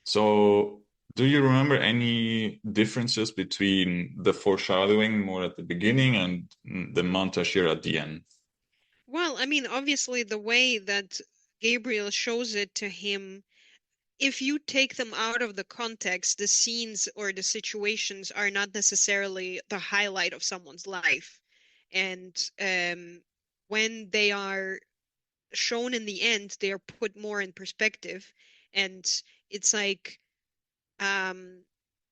So, do you remember any differences between the foreshadowing more at the beginning and the montage here at the end? Well, I mean, obviously, the way that Gabriel shows it to him, if you take them out of the context, the scenes or the situations are not necessarily the highlight of someone's life. And when they are shown in the end, they are put more in perspective. And it's like um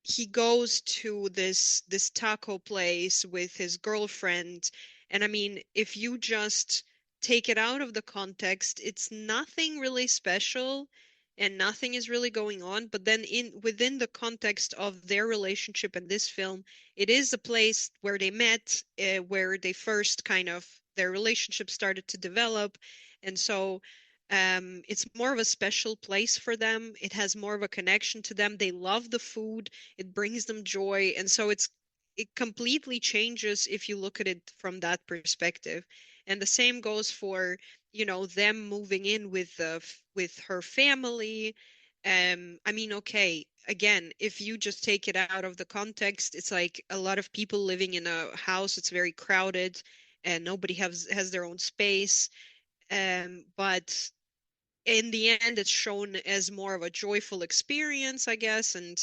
he goes to this taco place with his girlfriend, and I mean, if you just take it out of the context, it's nothing really special and nothing is really going on, but then in within the context of their relationship in this film, it is a place where they met, where they first kind of their relationship started to develop. And so it's more of a special place for them. It has more of a connection to them. They love the food. It brings them joy. And so it completely changes if you look at it from that perspective. And the same goes for, them moving in with her family. I mean, okay, again, if you just take it out of the context, it's like a lot of people living in a house. It's very crowded and nobody has their own space. But in the end, it's shown as more of a joyful experience, I guess. And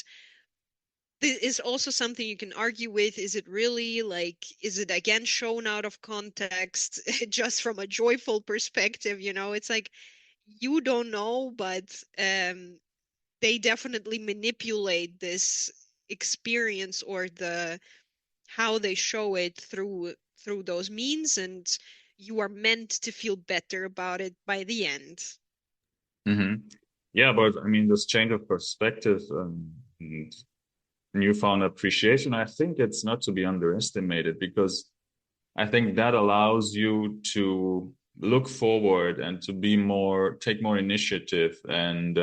this is also something you can argue with. Is it really like, is it again shown out of context, just from a joyful perspective? It's like you don't know, but they definitely manipulate this experience or how they show it through those means, and you are meant to feel better about it by the end. Hmm. Yeah, but I mean, this change of perspective and newfound appreciation, I think it's not to be underestimated because I think that allows you to look forward and to take more initiative and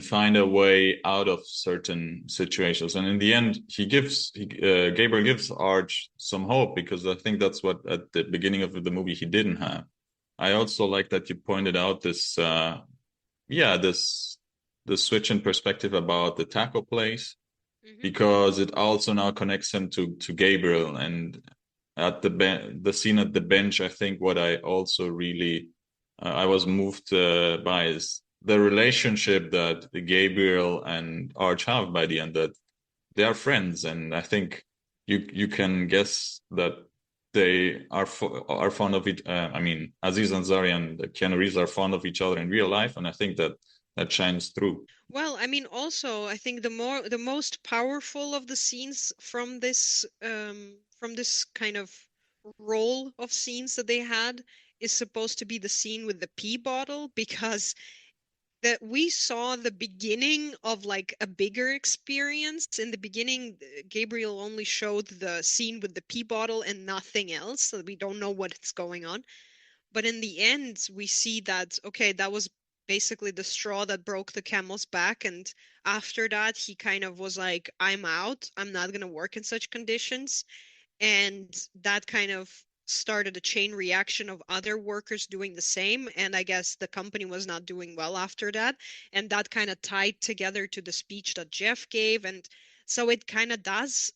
find a way out of certain situations. And in the end, Gabriel gives Arch some hope because I think that's what at the beginning of the movie he didn't have. I also like that you pointed out yeah, the switch in perspective about the taco place Hmm. because it also now connects him to Gabriel and at the scene at the bench. I think what I also really I was moved by is the relationship that Gabriel and Arch have by the end, that they are friends, and I think you can guess that they are fond of it. I mean, Aziz Ansari and Keanu Reeves are fond of each other in real life, and I think that that shines through. Well, I mean, also, I think the most powerful of the scenes from this kind of roll of scenes that they had is supposed to be the scene with the pee bottle, because that we saw the beginning of like a bigger experience. In the beginning, Gabriel only showed the scene with the pee bottle and nothing else, so we don't know what's going on. But in the end, we see that, okay, that was basically the straw that broke the camel's back. And after that, he kind of was like, I'm out. I'm not going to work in such conditions. And that kind of started a chain reaction of other workers doing the same. And I guess the company was not doing well after that. And that kind of tied together to the speech that Jeff gave. And so it kind of does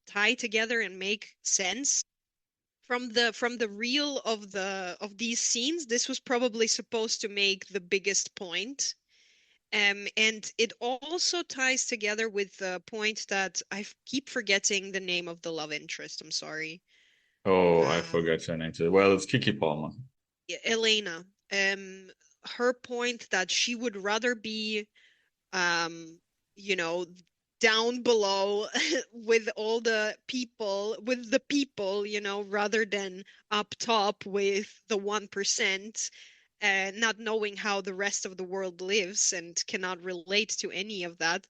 tie together and make sense from the reel of these scenes. This was probably supposed to make the biggest point. And it also ties together with the point that keep forgetting the name of the love interest. I'm sorry. Oh, I Um, forgot her name too. Well, it's Kiki Palmer. Elena. Her point that she would rather be um, you know, down below with the people, rather than up top with the 1%, not knowing how the rest of the world lives and cannot relate to any of that.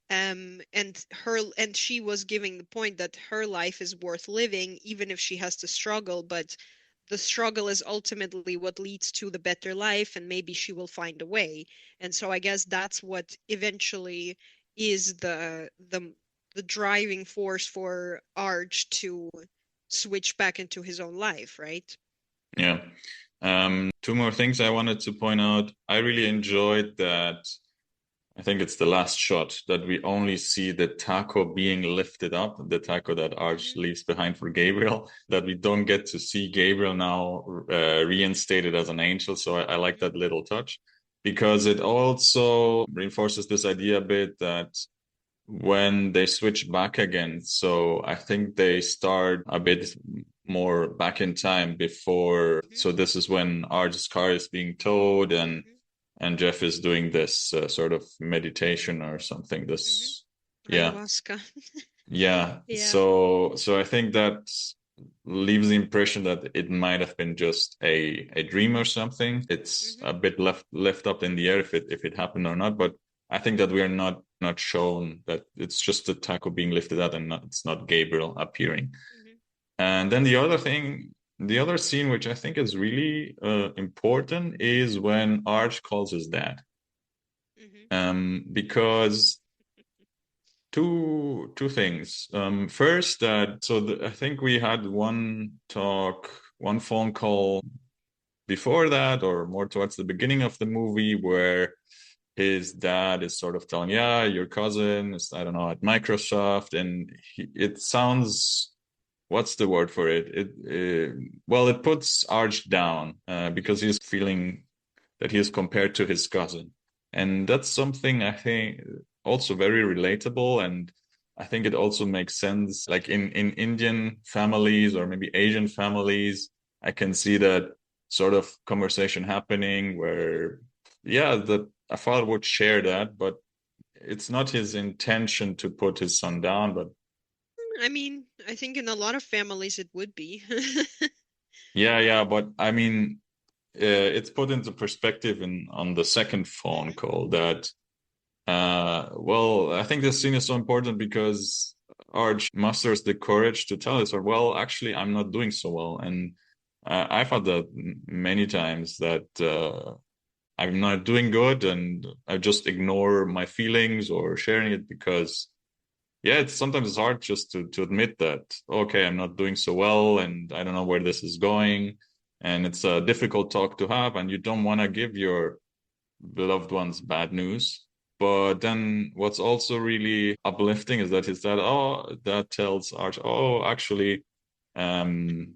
And she was giving the point that her life is worth living, even if she has to struggle, but the struggle is ultimately what leads to the better life, and maybe she will find a way. And so I guess that's what eventually is the driving force for Arj to switch back into his own life, right? Yeah. Two more things I wanted to point out. I really enjoyed that. I think it's the last shot that we only see the taco being lifted up, the taco that Arch Hmm. leaves behind for Gabriel, that we don't get to see Gabriel now reinstated as an angel. So I like that little touch because it also reinforces this idea a bit that when they switch back again, so I think they start a bit more back in time before. Hmm. So this is when Arch's car is being towed Hmm. and Jeff is doing this sort of meditation or something. Hmm. This, yeah, Ayahuasca. yeah. Yeah. So I think that leaves the impression that it might have been just a dream or something. It's Hmm. a bit left up in the air if it happened or not. But I think that we are not shown that it's just the taco being lifted out and it's not Gabriel appearing. Hmm. And then the other thing, the other scene, which I think is really important, is when Arch calls his dad. Hmm. Because two things. First, that I think we had one phone call before that, or more towards the beginning of the movie, where his dad is sort of telling, "Yeah, your cousin is, I don't know, at Microsoft," and it sounds, what's the word for it? Well, it puts Arch down because Hmm. he's feeling that he is compared to his cousin. And that's something I think also very relatable. And I think it also makes sense. Like in Indian families or maybe Asian families, I can see that sort of conversation happening where, yeah, that a father would share that, but it's not his intention to put his son down. But I mean, I think in a lot of families it would be. yeah, but I mean, it's put into perspective on the second phone Hmm. call that well, I think this scene is so important because Arch musters the courage to tell us, or well, actually, I'm not doing so well, and I've had that many times that I'm not doing good, and I just ignore my feelings or sharing it because, yeah, it's sometimes it's hard just to admit that okay, I'm not doing so well, and I don't know where this is going, and it's a difficult talk to have, and you don't want to give your beloved one's bad news. But then what's also really uplifting is that his dad, oh, that tells Arch, oh, actually, um,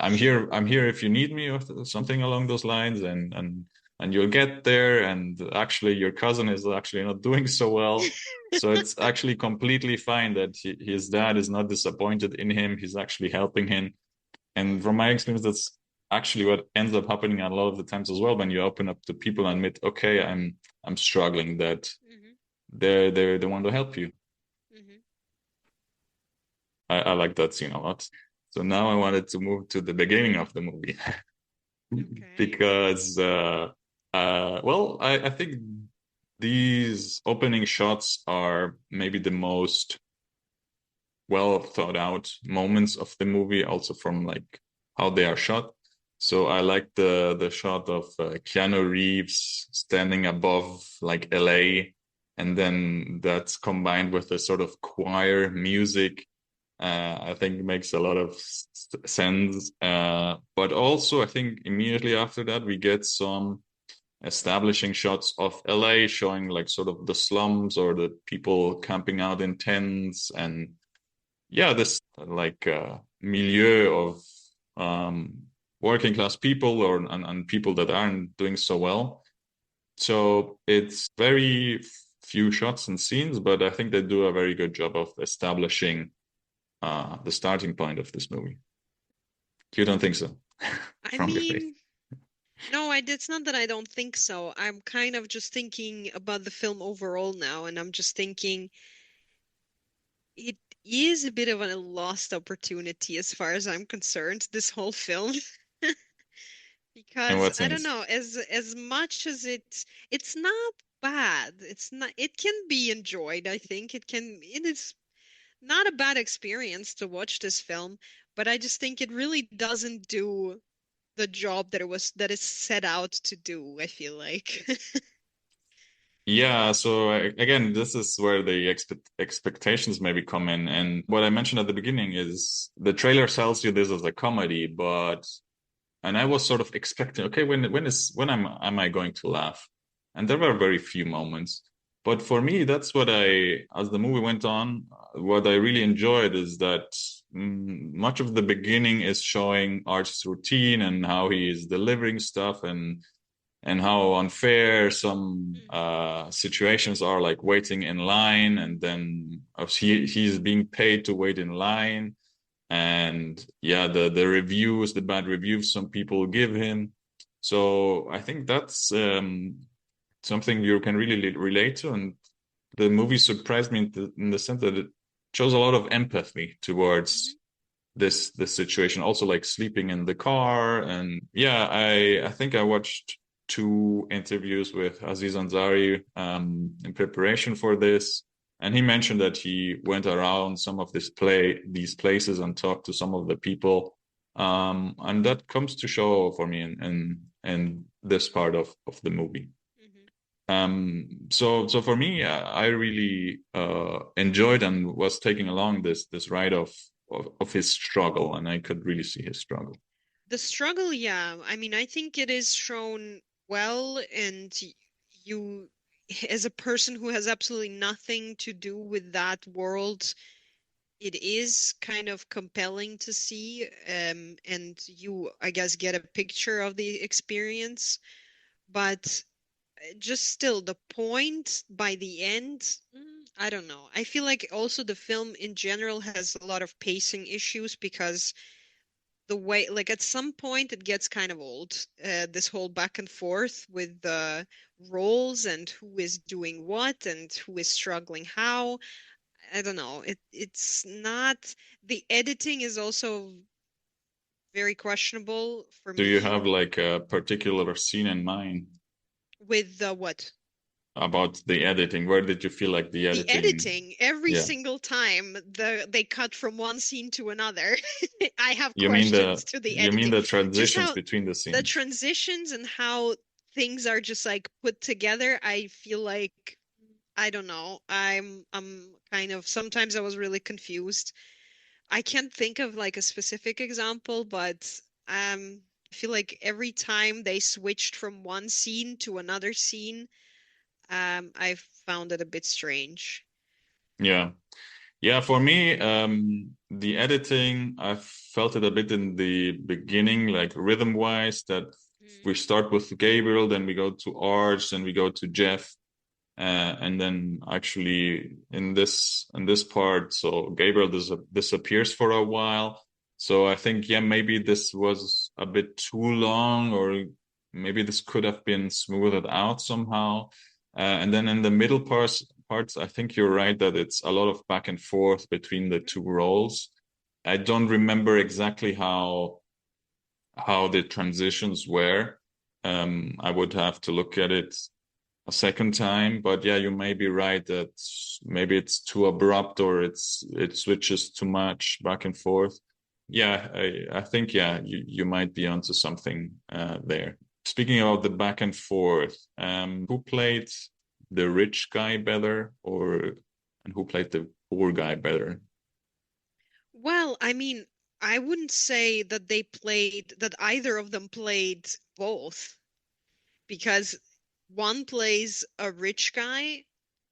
I'm here if you need me or something along those lines, and you'll get there. And actually, your cousin is actually not doing so well. So it's actually completely fine that his dad is not disappointed in him. He's actually helping him. And from Hmm. my experience, that's actually what ends up happening a lot of the times as well when you open up to people and admit, okay, I'm struggling, that Hmm. they want to help you. Hmm. I like that scene a lot. So now I wanted to move to the beginning of the movie Okay. because well, I think these opening shots are maybe the most well thought out moments of the movie, also from like how they are shot. So I like the shot of Keanu Reeves standing above like LA, and then that's combined with the sort of choir music. I think makes a lot of sense. But also, I think immediately after that, we get some establishing shots of LA showing like sort of the slums or the people camping out in tents, and yeah, this like milieu of um, working class people or and people that aren't doing so well. So it's very few shots and scenes, but I think they do a very good job of establishing the starting point of this movie. You don't think so? I From your face. mean, no, it's not that I don't think so. I'm kind of just thinking about the film overall now, and I'm just thinking it is a bit of a lost opportunity as far as I'm concerned, this whole film. In Because what I don't sense? know, as much as it's not bad. It's not it can be enjoyed, I think. It is not a bad experience to watch this film, but I just think it really doesn't do the job that is set out to do, I feel like. Yeah, so again, this is where the expectations maybe come in. And what I mentioned at the beginning is the trailer sells you this as a comedy, but and I was sort of expecting, okay, when am I going to laugh? And there were very few moments. But for me, that's what as the movie went on, what I really enjoyed is that much of the beginning is showing Arch's routine and how he is delivering stuff, and how unfair some Mhm. situations are, like waiting in line, and then he's being paid to wait in line, and yeah, the reviews, the bad reviews some people give him. So I think that's something you can really relate to, and the movie surprised me in the sense that it shows a lot of empathy Mhm. towards this situation. Also, like sleeping in the car, and yeah, I think I watched two interviews with Aziz Ansari in preparation for this, and he mentioned that he went around some of these places and talked to some of the people, and that comes to show for me in this part of the movie. Mhm. So for me, I really enjoyed and was taking along this ride of his struggle, and I could really see his struggle. The struggle, yeah. I mean, I think it is shown well, and you, as a person who has absolutely nothing to do with that world, it is kind of compelling to see, and you, I guess, get a picture of the experience. But just still, the point by the end, I don't know. I feel like also the film in general has a lot of pacing issues because the way, like at some point, it gets kind of old. This whole back and forth with the roles and who is doing what and who is struggling how. I don't know. It's not, the editing is also very questionable for Do you me have like a particular scene in mind with the what? about the editing? Where did you feel like the The editing? editing, every Yeah, single time they cut from one scene to another, I have you mean questions to the editing. the Just transitions how between the the scenes? transitions and how things are just like put together, I feel like I don't know. I'm kind of sometimes I was really confused. I can't think of like a specific example, but I feel like every time they switched from one scene to another scene, I found it a bit strange. Yeah. Yeah, for me, the editing, I felt it a bit in the beginning, like rhythm wise, that Mm. we start with Gabriel, then we go to Arch, then we go to Jeff, and then actually in this part, so Gabriel disappears for a while. So I think, yeah, maybe this was a bit too long, or maybe this could have been smoothed out somehow. And then in the middle parts, I think you're right that it's a lot of back and forth between the two roles. I don't remember exactly how the transitions were. I would have to look at it a second time, but yeah, you may be right that maybe it's too abrupt or it switches too much back and forth. Yeah, I think yeah, you might be onto something there. Speaking of the back and forth, who played the rich guy better, or and who played the poor guy better? Well, I mean, I wouldn't say that that either of them played both, because one plays a rich guy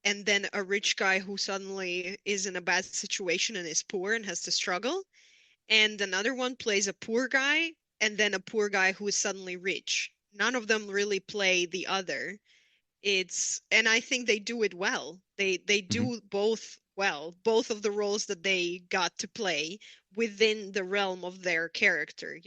and then a rich guy who suddenly is in a bad situation and is poor and has to struggle. And another one plays a poor guy and then a poor guy who is suddenly rich. None of them really play the other. And I think they do it well. They Mhm. do both well, both of the roles that they got to play within the realm of their character,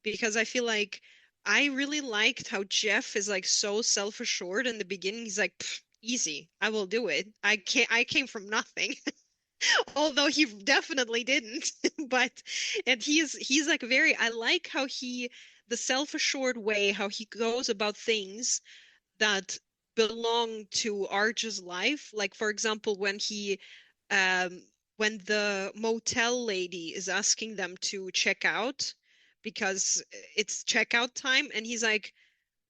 because I feel like I really liked how Jeff is like so self-assured in the beginning. He's like, easy, I will do it. I came from nothing. Although he definitely didn't. But and he's like very, I like how the self-assured way how he goes about things that belong to Arch's life. Like, for example, um, when the motel lady is asking them to check out because it's checkout time, and he's like,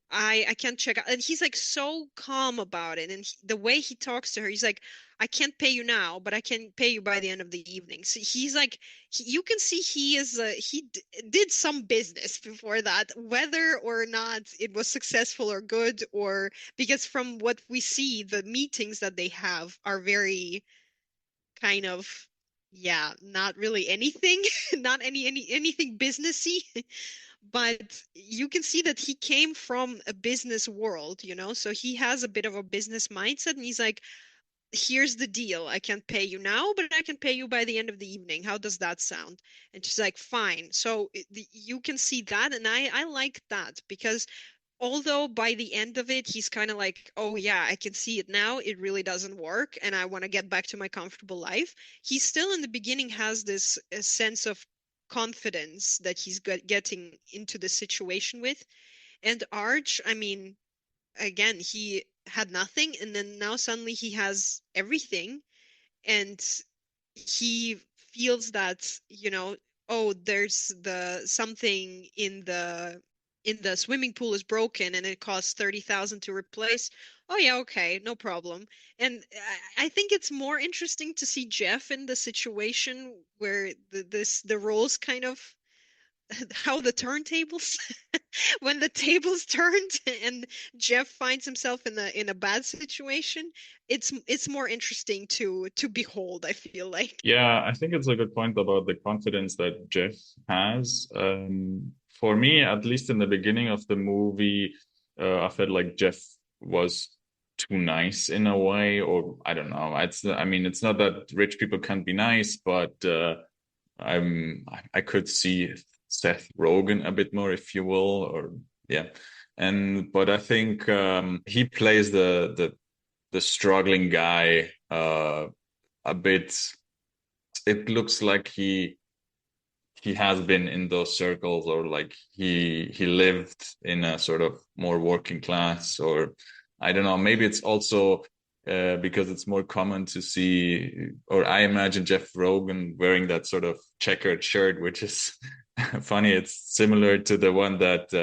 I can't check out. And he's like so calm about it. And the way he talks to her, he's like, I can't pay you now, but I can pay you by the end of the evening. So he's like, you can see he did some business before that, whether or not it was successful or good, or because from what we see, the meetings that they have are very kind of, yeah, not really anything, not anything businessy. But you can see that he came from a business world, so he has a bit of a business mindset, and he's like, here's the deal. I can't pay you now, but I can pay you by the end of the evening. How does that sound? And she's like, fine. So you can see that, and I like that, because although by the end of it he's kind of like, oh yeah, I can see it now, it really doesn't work and I want to get back to my comfortable life, he still in the beginning has this a sense of confidence that he's getting into the situation with. And Arch, I mean, again, he had nothing and then now suddenly he has everything, and he feels that, oh, there's the something in the swimming pool is broken and it costs 30,000 to replace. Oh yeah, okay, no problem. And I think it's more interesting to see Jeff in the situation where the roles kind of how the turntables when the tables turned and Jeff finds himself in a bad situation, it's more interesting to behold, I feel like. Yeah, I think it's a good point about the confidence that Jeff has. For me, at least in the beginning of the movie, I felt like Jeff was too nice in a way, or I don't know. I mean, it's not that rich people can't be nice, but I could see Seth Rogen a bit more, if you will, or yeah. And but I think he plays the struggling guy a bit. It looks like he has been in those circles, or like he lived in a sort of more working class, or I don't know, maybe it's also because it's more common to see, or I imagine Jeff Rogan wearing that sort of checkered shirt, which is funny. It's similar to the one that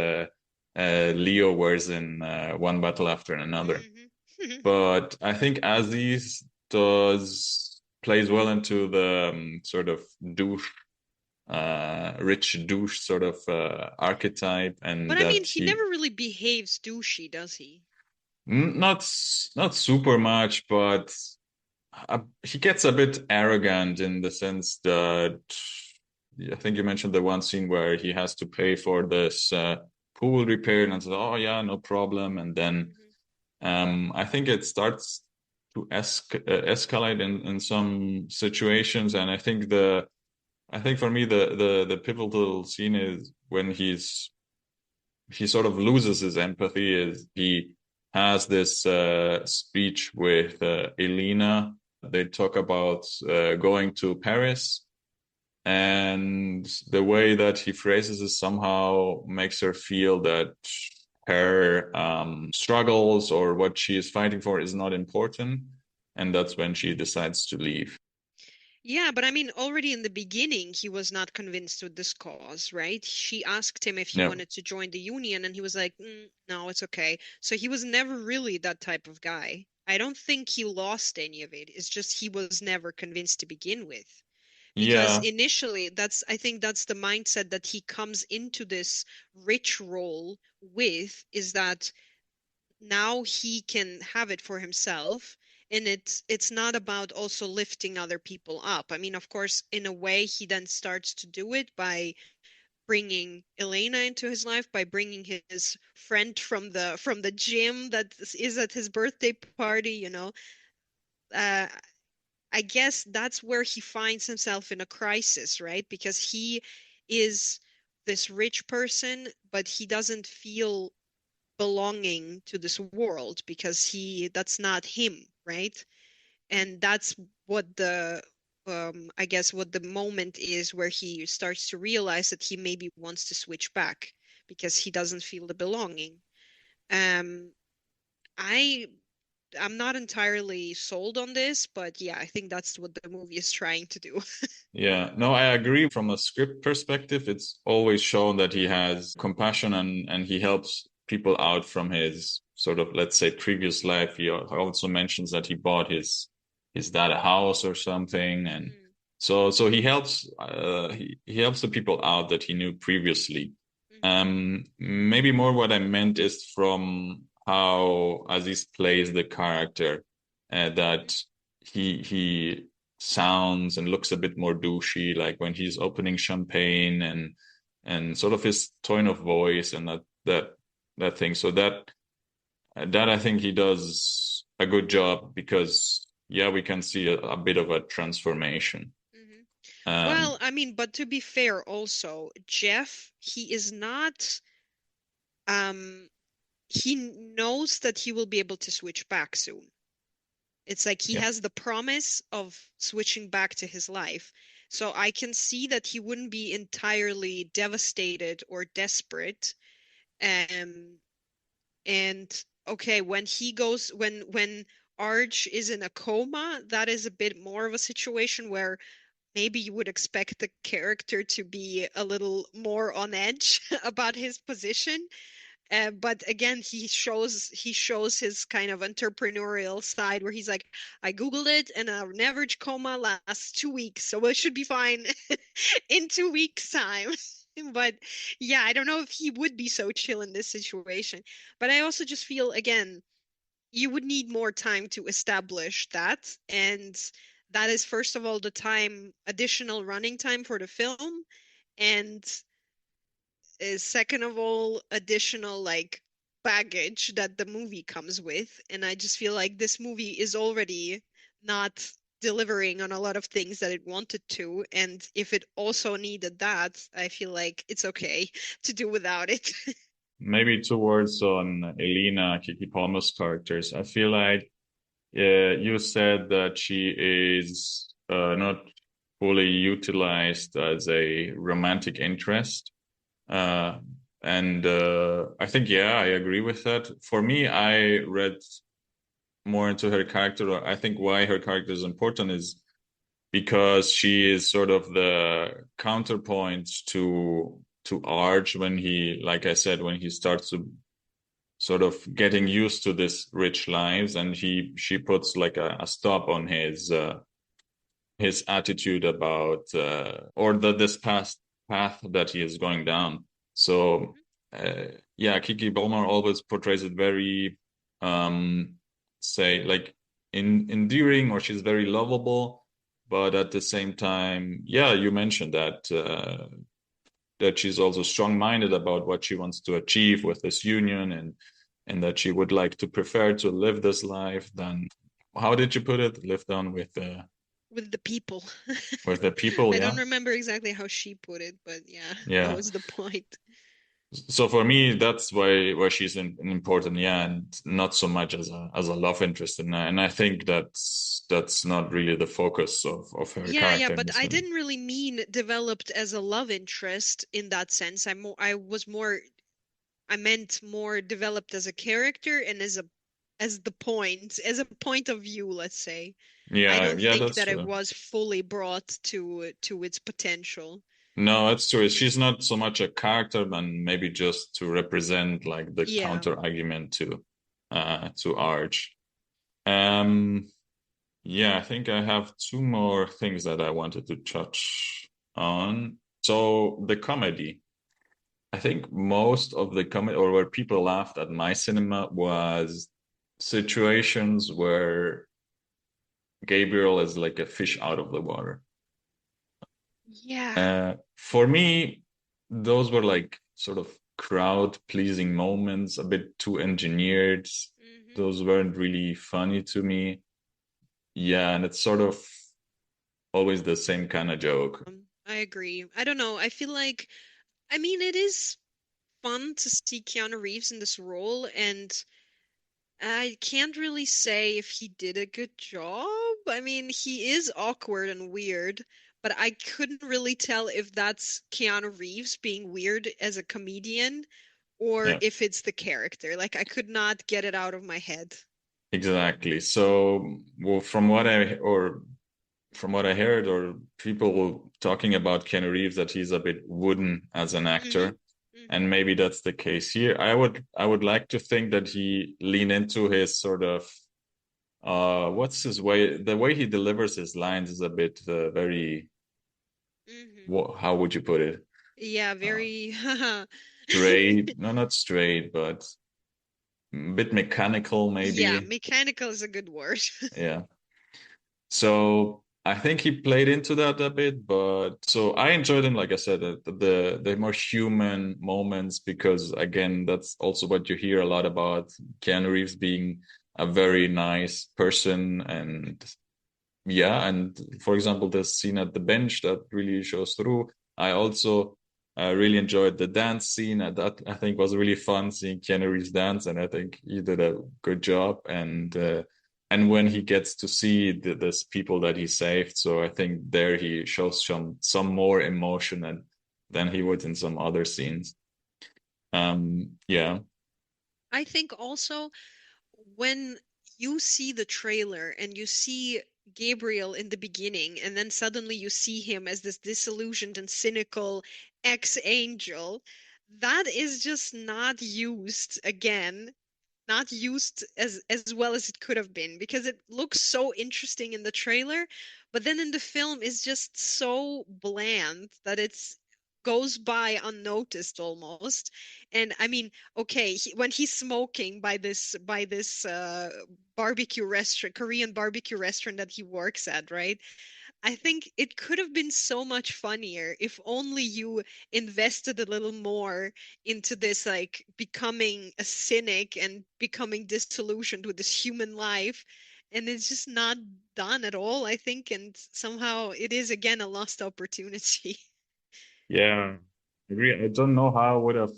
Leo wears in One Battle After Another. Hmm. But I think Aziz does plays well into the sort of douche, rich douche sort of archetype, But and I mean, that he he never really behaves douchey, does he? not super much, but he gets a bit arrogant in the sense that I think you mentioned the one scene where he has to pay for this pool repair and says, "Oh yeah, no problem," and then Hmm. I think it starts to escalate in some situations, and I think for me the pivotal scene is when he sort of loses his empathy is he has this speech with Elena. They talk about going to Paris, and the way that he phrases it somehow makes her feel that her struggles or what she is fighting for is not important. And that's when she decides to leave. Yeah, but I mean, already in the beginning, he was not convinced with this cause, right? She asked him if he Yeah. wanted to join the union, and he was like, no, it's okay. So he was never really that type of guy. I don't think he lost any of it. It's just he was never convinced to begin with. Because Yeah. initially, I think that's the mindset that he comes into this rich role with, is that now he can have it for himself, and it's not about also lifting other people up. I mean, of course, in a way he then starts to do it by bringing Elena into his life, by bringing his friend from the gym that is at his birthday party, uh I guess that's where he finds himself in a crisis, right? Because he is this rich person, but he doesn't feel belonging to this world because that's not him, right? And that's what the I guess what the moment is where he starts to realize that he maybe wants to switch back because he doesn't feel the belonging. Um, I I'm not entirely sold on this, but yeah, I think that's what the movie is trying to do. Yeah, no, I agree. From a script perspective, it's always shown that he has compassion and he helps people out from his sort of, let's say, previous life. He also mentions that he bought his dad a house or something, and Mm, so he helps the people out that he knew previously. mhm, Maybe more what I meant is from how Aziz plays the character, mhm, that he sounds and looks a bit more douchey, like when he's opening champagne and sort of his tone of voice and that thing. So that I think he does a good job because yeah, we can see a bit of a transformation. mhm. Um, Well, I mean, but to be fair, also, Jeff, he is not, um, he knows that he will be able to switch back soon. It's like he yeah, has the promise of switching back to his life. So I can see that he wouldn't be entirely devastated or desperate. Um, and okay, when Arj is in a coma, that is a bit more of a situation where maybe you would expect the character to be a little more on edge about his position. But again, he shows his kind of entrepreneurial side where he's like, I Googled it, and an average coma lasts 2 weeks, so it should be fine in 2 weeks' time. But yeah, I don't know if he would be so chill in this situation. But I also just feel, again, you would need more time to establish that. And that is, first of all, the time, additional running time for the film. And is second of all, additional like baggage that the movie comes with. And I just feel like this movie is already not delivering on a lot of things that it wanted to. And if it also needed that, I feel like it's okay to do without it. maybe two words on Elena, Kiki Palmer's characters. I feel like you said that she is not fully utilized as a romantic interest. Uh, and I think, yeah, I agree with that. For me, I read more into her character. I think why her character is important is because she is sort of the counterpoint to Arch when he, like I said, when he starts to sort of getting used to this rich lives, and she puts like a stop on his attitude about or this past path that he is going down. So uh, yeah, Kiki Ballmer always portrays it very say like endearing, or she's very lovable, but at the same time, yeah, you mentioned that she's also strong-minded about what she wants to achieve with this union, and that she would like to prefer to live this life than, how did you put it, live down With the people. with the people, I don't yeah. remember exactly how she put it, but yeah, that Yeah. was the point. So for me, that's why she's important, yeah, and not so much as a love interest, and I think that's not really the focus of her Yeah, character in but this I film. didn't really mean developed as a love interest in that sense. I meant more developed as a character and as a point of view, let's say. I Yeah, don't yeah, think that's that it true. was fully brought to its potential. No, that's true. She's not so much a character than maybe just to represent like the Yeah. counter argument to Arch. Um, yeah, I think I have two more things that I wanted to touch on. So the comedy. I think most of the comedy or where people laughed at my cinema was situations where Gabriel is like a fish out of the water. Yeah. For me, those were like sort of crowd pleasing moments, a bit too engineered. Hmm. Those weren't really funny to me. Yeah, and it's sort of always the same kind of joke. I agree. I don't know. I feel like, I mean, it is fun to see Keanu Reeves in this role, and I can't really say if he did a good job. I mean, he is awkward and weird, but I couldn't really tell if that's Keanu Reeves being weird as a comedian or Yeah, if it's the character. Like, I could not get it out of my head. exactly. So, well, from what I heard, or people talking about Keanu Reeves, that he's a bit wooden as an Hmm. actor, Hmm. and maybe that's the case here. I would like to think that he lean into his sort of what's his way? The way he delivers his lines is a bit very Hmm. how would you put it? Yeah, Uh, very. straight, no, not straight, but a bit mechanical, Yeah, maybe. mechanical is a good word. Yeah. So I think he played into that a bit, but so I enjoyed him, like I said, the more human moments because again, that's also what you hear a lot about Keanu Reeves being a very nice person and yeah, and for example, the scene at the bench that really shows through. I also really enjoyed the dance scene. That I think was really fun seeing Keanu Reeves dance, and I think he did a good job. And when he gets to see this people that he saved, so I think there he shows some more emotion than he would in some other scenes. Yeah, I think also when you see the trailer and you see Gabriel in the beginning, and then suddenly you see him as this disillusioned and cynical ex-angel, that is just not used again, not used as well as it could have been because it looks so interesting in the trailer, but then in the film is just so bland that it's goes by unnoticed almost. And I mean, okay, when he's smoking by this barbecue restaurant, Korean barbecue restaurant that he works at, right? I think it could have been so much funnier if only you invested a little more into this, like becoming a cynic and becoming disillusioned with this human life. And it's just not done at all, I think. And somehow it is again a lost opportunity. yeah, I agree. I don't know how I would have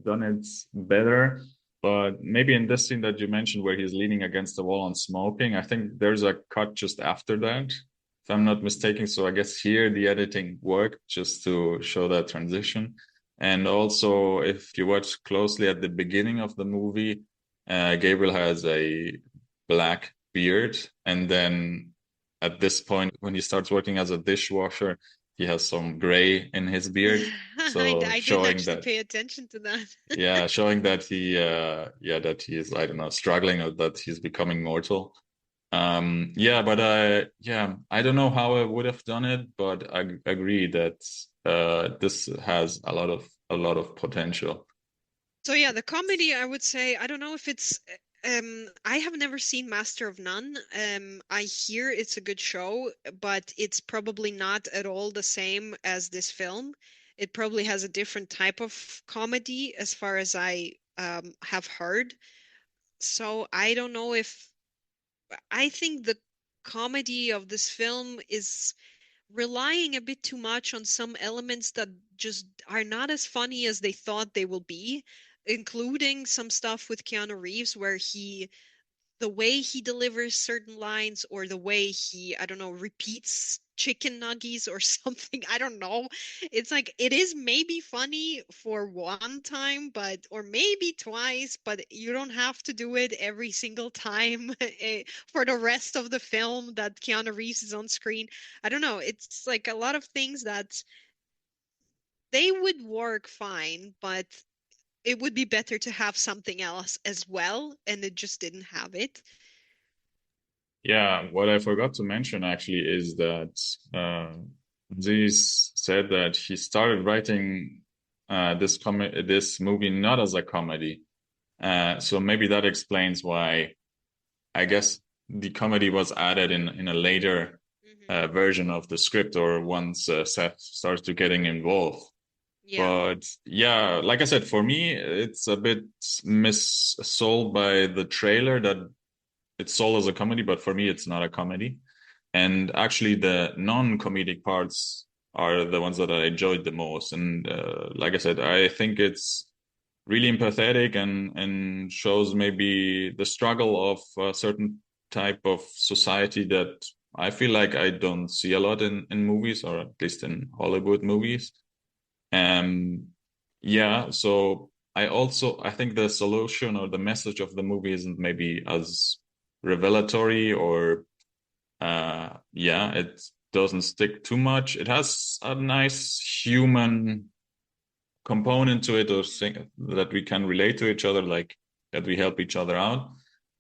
done it better, but maybe in this scene that you mentioned where he's leaning against the wall and smoking, I think there's a cut just after that, if I'm not mistaken. So I guess here the editing worked just to show that transition. And also, if you watch closely at the beginning of the movie, Gabriel has a black beard, and then at this point, when he starts working as a dishwasher, he has some gray in his beard. So I didn't showing actually that, pay attention to that. yeah, showing that yeah, that he's, I don't know, struggling or that he's becoming mortal. Yeah, but yeah, I don't know how I would have done it, but I agree that this has a lot of potential. So yeah, the comedy, I would say, I don't know if it's I have never seen Master of None. I hear it's a good show, but it's probably not at all the same as this film. It probably has a different type of comedy as far as I have heard. So I don't know if I think the comedy of this film is relying a bit too much on some elements that just are not as funny as they thought they will be, including some stuff with Keanu Reeves where the way he delivers certain lines or the way he, I don't know, repeats chicken nuggies or something. I don't know. It's like it is maybe funny for one time, but or maybe twice, but you don't have to do it every single time for the rest of the film that Keanu Reeves is on screen. I don't know. It's like a lot of things that they would work fine, but it would be better to have something else as well, and it just didn't have it. Yeah, what I forgot to mention actually is that Aziz said that he started writing this movie not as a comedy. So maybe that explains why I guess the comedy was added in a later Hmm. version of the script or once Seth starts to getting involved. Yeah. But yeah, like I said, for me, it's a bit missold by the trailer that it's sold as a comedy, but for me, it's not a comedy. And actually, the non-comedic parts are the ones that I enjoyed the most. And like I said, I think it's really empathetic and shows maybe the struggle of a certain type of society that I feel like I don't see a lot in movies, or at least in Hollywood movies. Um, yeah, so I think the solution or the message of the movie isn't maybe as revelatory or yeah, it doesn't stick too much. It has a nice human component to it or thing that we can relate to each other, like that we help each other out.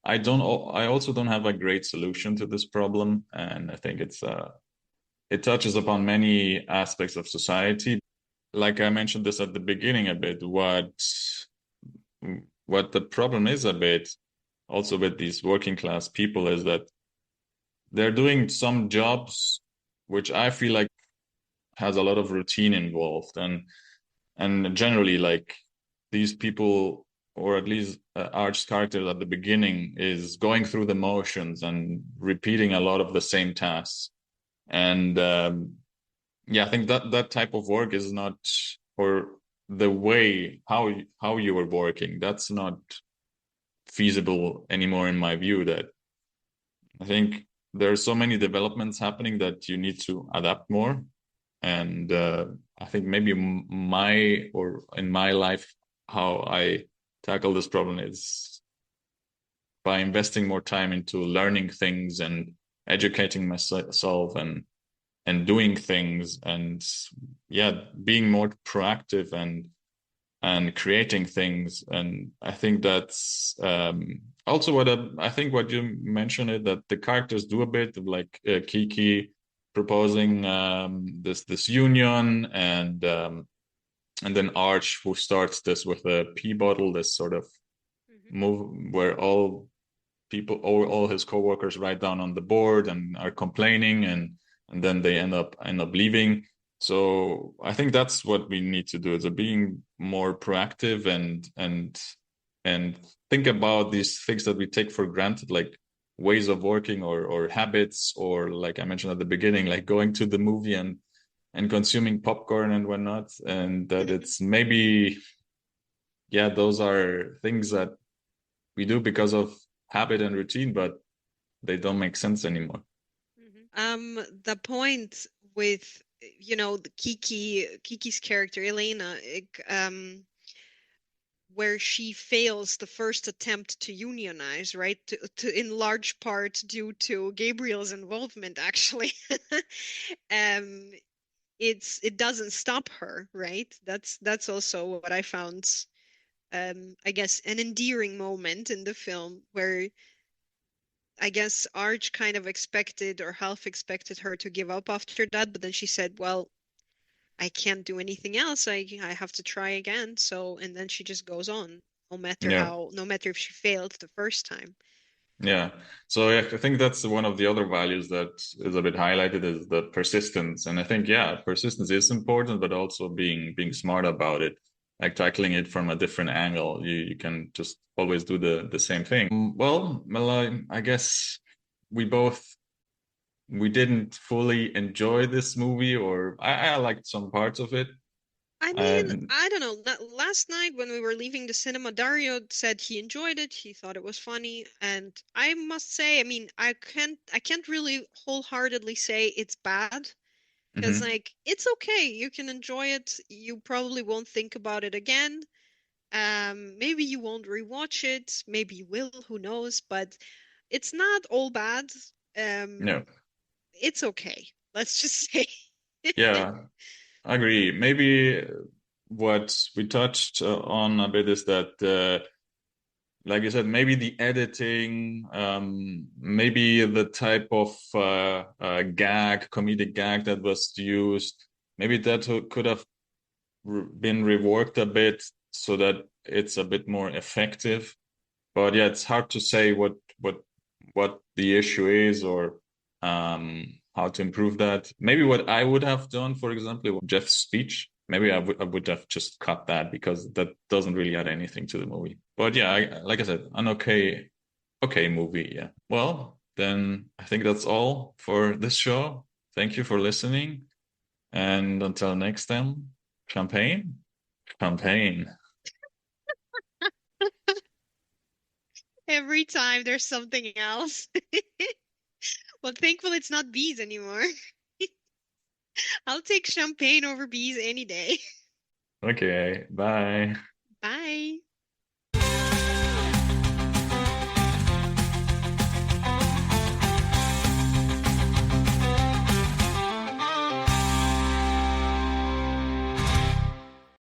I also don't have a great solution to this problem, and I think it touches upon many aspects of society. Like I mentioned this at the beginning a bit, what the problem is a bit also with these working class people is that they're doing some jobs which I feel like has a lot of routine involved and generally like these people or at least Arch's character at the beginning is going through the motions and repeating a lot of the same tasks and yeah, I think that that type of work is not or the way how you were working, that's not feasible anymore in my view. That I think there are so many developments happening that you need to adapt more. And I think maybe my or in my life, how I tackle this problem is by investing more time into learning things and educating myself and doing things and yeah, being more proactive and creating things. And I think that's also what I think what you mentioned it that the characters do a bit of like Kiki proposing this union and then Arch who starts this with a pee bottle, this sort of Hmm. move where all his coworkers write down on the board and are complaining and then they end up leaving. So I think that's what we need to do is being more proactive and think about these things that we take for granted, like ways of working or habits, or like I mentioned at the beginning, like going to the movie and consuming popcorn and whatnot. And that it's maybe, yeah, those are things that we do because of habit and routine, but they don't make sense anymore. The point with, the Kiki's character, Elena, where she fails the first attempt to unionize, right? In large part due to Gabriel's involvement, actually. Um, it doesn't stop her, right? That's also what I found, I guess, an endearing moment in the film where I guess Arch kind of expected or half expected her to give up after that, but then she said, "Well, I can't do anything else. I have to try again." So, and then she just goes on, Yeah. no matter if she failed the first time. Yeah. So yeah, I think that's one of the other values that is a bit highlighted is the persistence. And I think, yeah, persistence is important, but also being smart about it, like tackling it from a different angle. You can just always do the same thing. Well, I guess we both we didn't fully enjoy this movie, or I liked some parts of it. I mean, And I don't know. Last night when we were leaving the cinema, Dario said he enjoyed it. He thought it was funny, and I must say, I mean, I can't really wholeheartedly say it's bad because mhm, like it's okay. You can enjoy it. You probably won't think about it again. Maybe you won't rewatch it. Maybe you will, who knows? But it's not all bad. Um, no, it's okay. Let's just say. yeah, I agree. Maybe what we touched on a bit is that, like you said, maybe the editing, maybe the type of comedic gag that was used, maybe that could have been reworked a bit so that it's a bit more effective. But yeah, it's hard to say what the issue is, or how to improve that. Maybe what I would have done, for example, with Jeff's speech, maybe I would have just cut that because that doesn't really add anything to the movie. But yeah, like I said, an okay movie. Yeah. Well, then I think that's all for this show. Thank you for listening, and until next time, champagne, champagne. Every time there's something else. Well, thankfully it's not bees anymore. I'll take champagne over bees any day. Okay, bye.